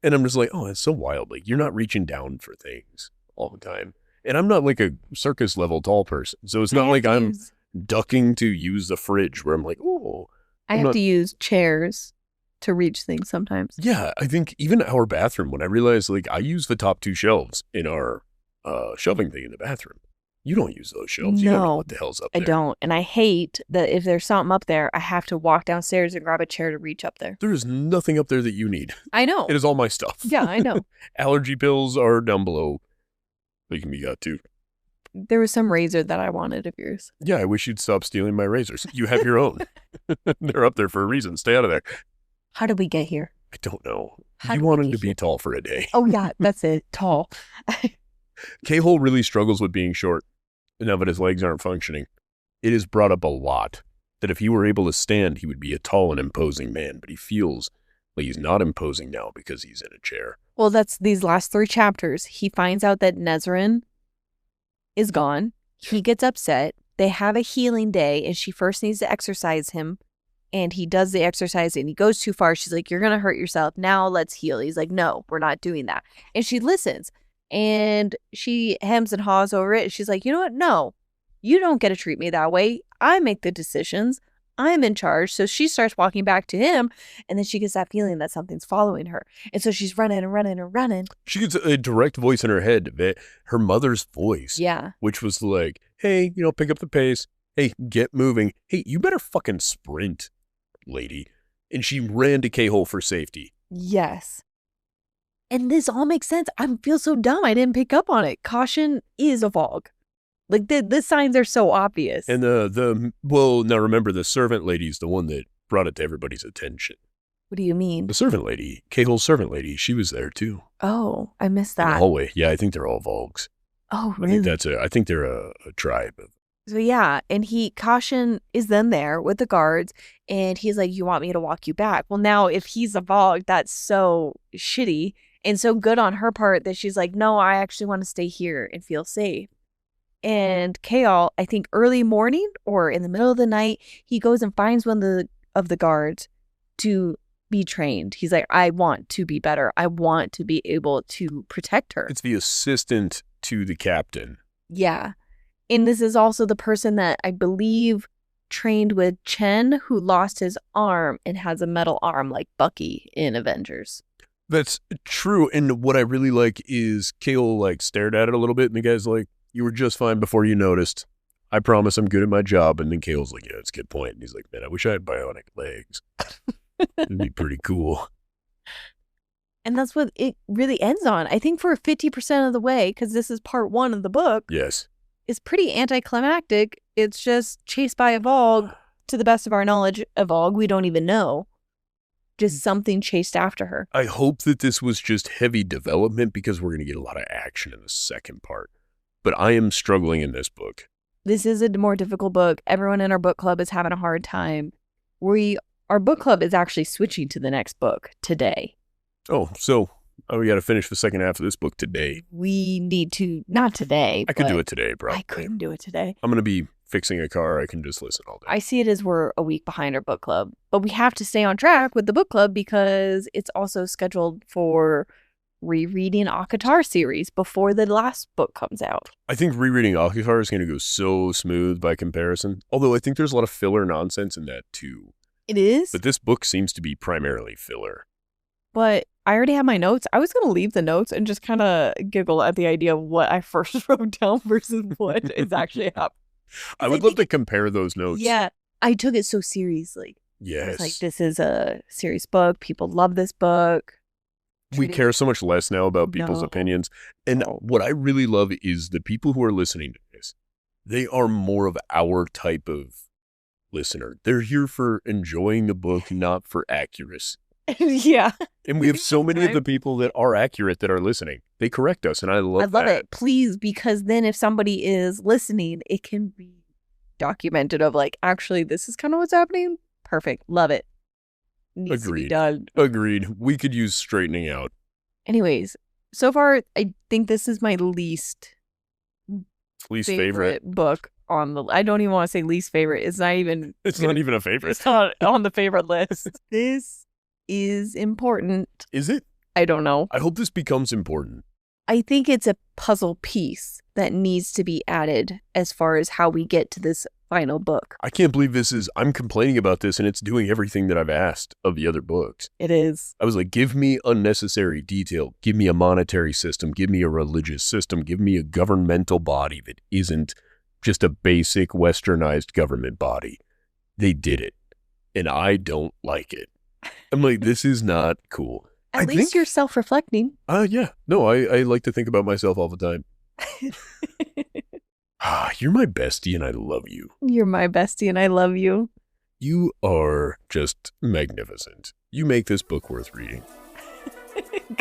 And I'm just like, oh, it's so wild. Like you're not reaching down for things all the time. And I'm not like a circus level tall person. So it's not like I'm ducking to use the fridge where I'm like, oh. I have to use chairs to reach things sometimes. Yeah, I think even our bathroom, when I realized like I use the top two shelves in our shelving thing in the bathroom. You don't use those shelves. You don't know what the hell's up there. I don't. And I hate that if there's something up there, I have to walk downstairs and grab a chair to reach up there. There is nothing up there that you need. I know. It is all my stuff. Yeah, I know. Allergy pills are down below. They can be got too. There was some razor that I wanted of yours. Yeah, I wish you'd stop stealing my razors. You have your own. They're up there for a reason. Stay out of there. How did we get here? I don't know. How You did we wanted get to be here? tall for a day. Oh, yeah, that's it. Tall. K-Hole really struggles with being short now that his legs aren't functioning. It is brought up a lot that if he were able to stand, he would be a tall and imposing man, but he feels like he's not imposing now because he's in a chair. Well, that's these last 3 chapters. He finds out that Nezrin is gone. He gets upset. They have a healing day, and she first needs to exercise him. And he does the exercise, and he goes too far. She's like, you're going to hurt yourself. Now let's heal. He's like, no, we're not doing that. And she listens. And she hems and haws over it. She's like, you know what? No, you don't get to treat me that way. I make the decisions. I'm in charge. So she starts walking back to him, and then she gets that feeling that something's following her. And so she's running and running and running. She gets a direct voice in her head, her mother's voice. Yeah. Which was like, hey, pick up the pace. Hey, get moving. Hey, you better fucking sprint, lady. And she ran to K-hole for safety. Yes. And this all makes sense. I feel so dumb. I didn't pick up on it. Caution is a fog. Like the signs are so obvious. And now remember, the servant lady's the one that brought it to everybody's attention. What do you mean? The servant lady, K-hole's servant lady, she was there too. Oh, I missed In the that. hallway. Yeah, I think they're all Volks. Oh, really? I think they're a tribe. So yeah, and Caution is then there with the guards, and he's like, you want me to walk you back? Well, now if he's a Volk, that's so shitty and so good on her part that she's like, no, I actually want to stay here and feel safe. And Kale, I think early morning or in the middle of the night, he goes and finds one of the guards to be trained. He's like, I want to be better. I want to be able to protect her. It's the assistant to the captain. Yeah. And this is also the person that I believe trained with Chen, who lost his arm and has a metal arm like Bucky in Avengers. That's true. And what I really like is Kale stared at it a little bit, and the guy's like, you were just fine before you noticed. I promise I'm good at my job. And then Kale's like, yeah, that's a good point. And he's like, man, I wish I had bionic legs. It'd be pretty cool. And that's what it really ends on. I think for 50% of the way, because this is part 1 of the book. Yes. It's pretty anticlimactic. It's just chased by a Vogue. To the best of our knowledge, a Vogue we don't even know. Just something chased after her. I hope that this was just heavy development because we're going to get a lot of action in the second part. But I am struggling in this book. This is a more difficult book. Everyone in our book club is having a hard time. Our book club is actually switching to the next book today. Oh, so we got to finish the second half of this book today. We need to, not today. I could do it today, bro. I couldn't do it today. I'm going to be fixing a car. I can just listen all day. I see it as we're a week behind our book club, but we have to stay on track with the book club because it's also scheduled for rereading Akatar series before the last book comes out. I think rereading Akatar is going to go so smooth by comparison. Although I think there's a lot of filler nonsense in that too. It is? But this book seems to be primarily filler. But I already have my notes. I was going to leave the notes and just kind of giggle at the idea of what I first wrote down versus what is actually happening. I would love to compare those notes. Yeah. I took it so seriously. Yes. It's like, this is a serious book. People love this book. We care so much less now about people's No. opinions. And what I really love is the people who are listening to this. They are more of our type of listener. They're here for enjoying the book, not for accuracy. Yeah. And we have so many of the people that are accurate that are listening. They correct us, and I love that. it. Please, because then if somebody is listening, it can be documented of like, actually, this is kind of what's happening. Perfect. Love it. Needs to be Agreed. done. Agreed. We could use straightening out. Anyways, so far, I think this is my least Favorite. book on the. I don't even want to say least favorite. It's not even. It's not even a favorite. It's not on the favorite list. This is important. Is it? I don't know. I hope this becomes important. I think it's a puzzle piece that needs to be added as far as how we get to this final book. I can't believe I'm complaining about this and it's doing everything that I've asked of the other books. It is. I was like, give me unnecessary detail. Give me a monetary system. Give me a religious system. Give me a governmental body that isn't just a basic westernized government body. They did it. And I don't like it. I'm like, this is not cool. At least you're self-reflecting. Yeah. No, I like to think about myself all the time. You're my bestie and I love you. You're my bestie and I love you. You are just magnificent. You make this book worth reading.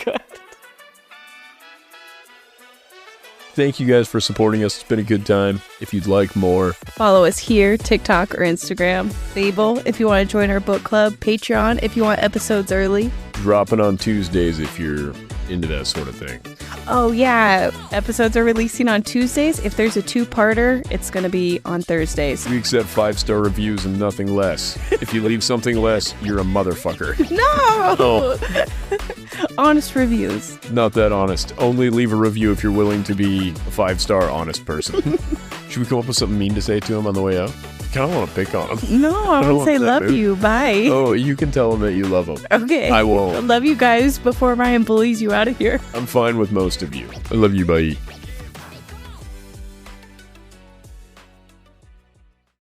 Good. Thank you guys for supporting us. It's been a good time. If you'd like more, Follow us here, TikTok or Instagram. Fable if you want to join our book club. Patreon if you want episodes early. dropping on Tuesdays if you're into that sort of thing. Oh yeah, episodes are releasing on Tuesdays. If there's a 2-parter, it's going to be on Thursdays. We accept 5-star reviews and nothing less. If you leave something less, you're a motherfucker. No! Honest reviews. Not that honest. Only leave a review if you're willing to be a 5-star honest person. Should we come up with something mean to say to him on the way out? kind of want to pick on him. No, I don't won't say want that love mood. you. Bye. Oh, you can tell him that you love him. Okay. I won't. Love you guys before Ryan bullies you out of here. I'm fine with most of you. I love you, bye.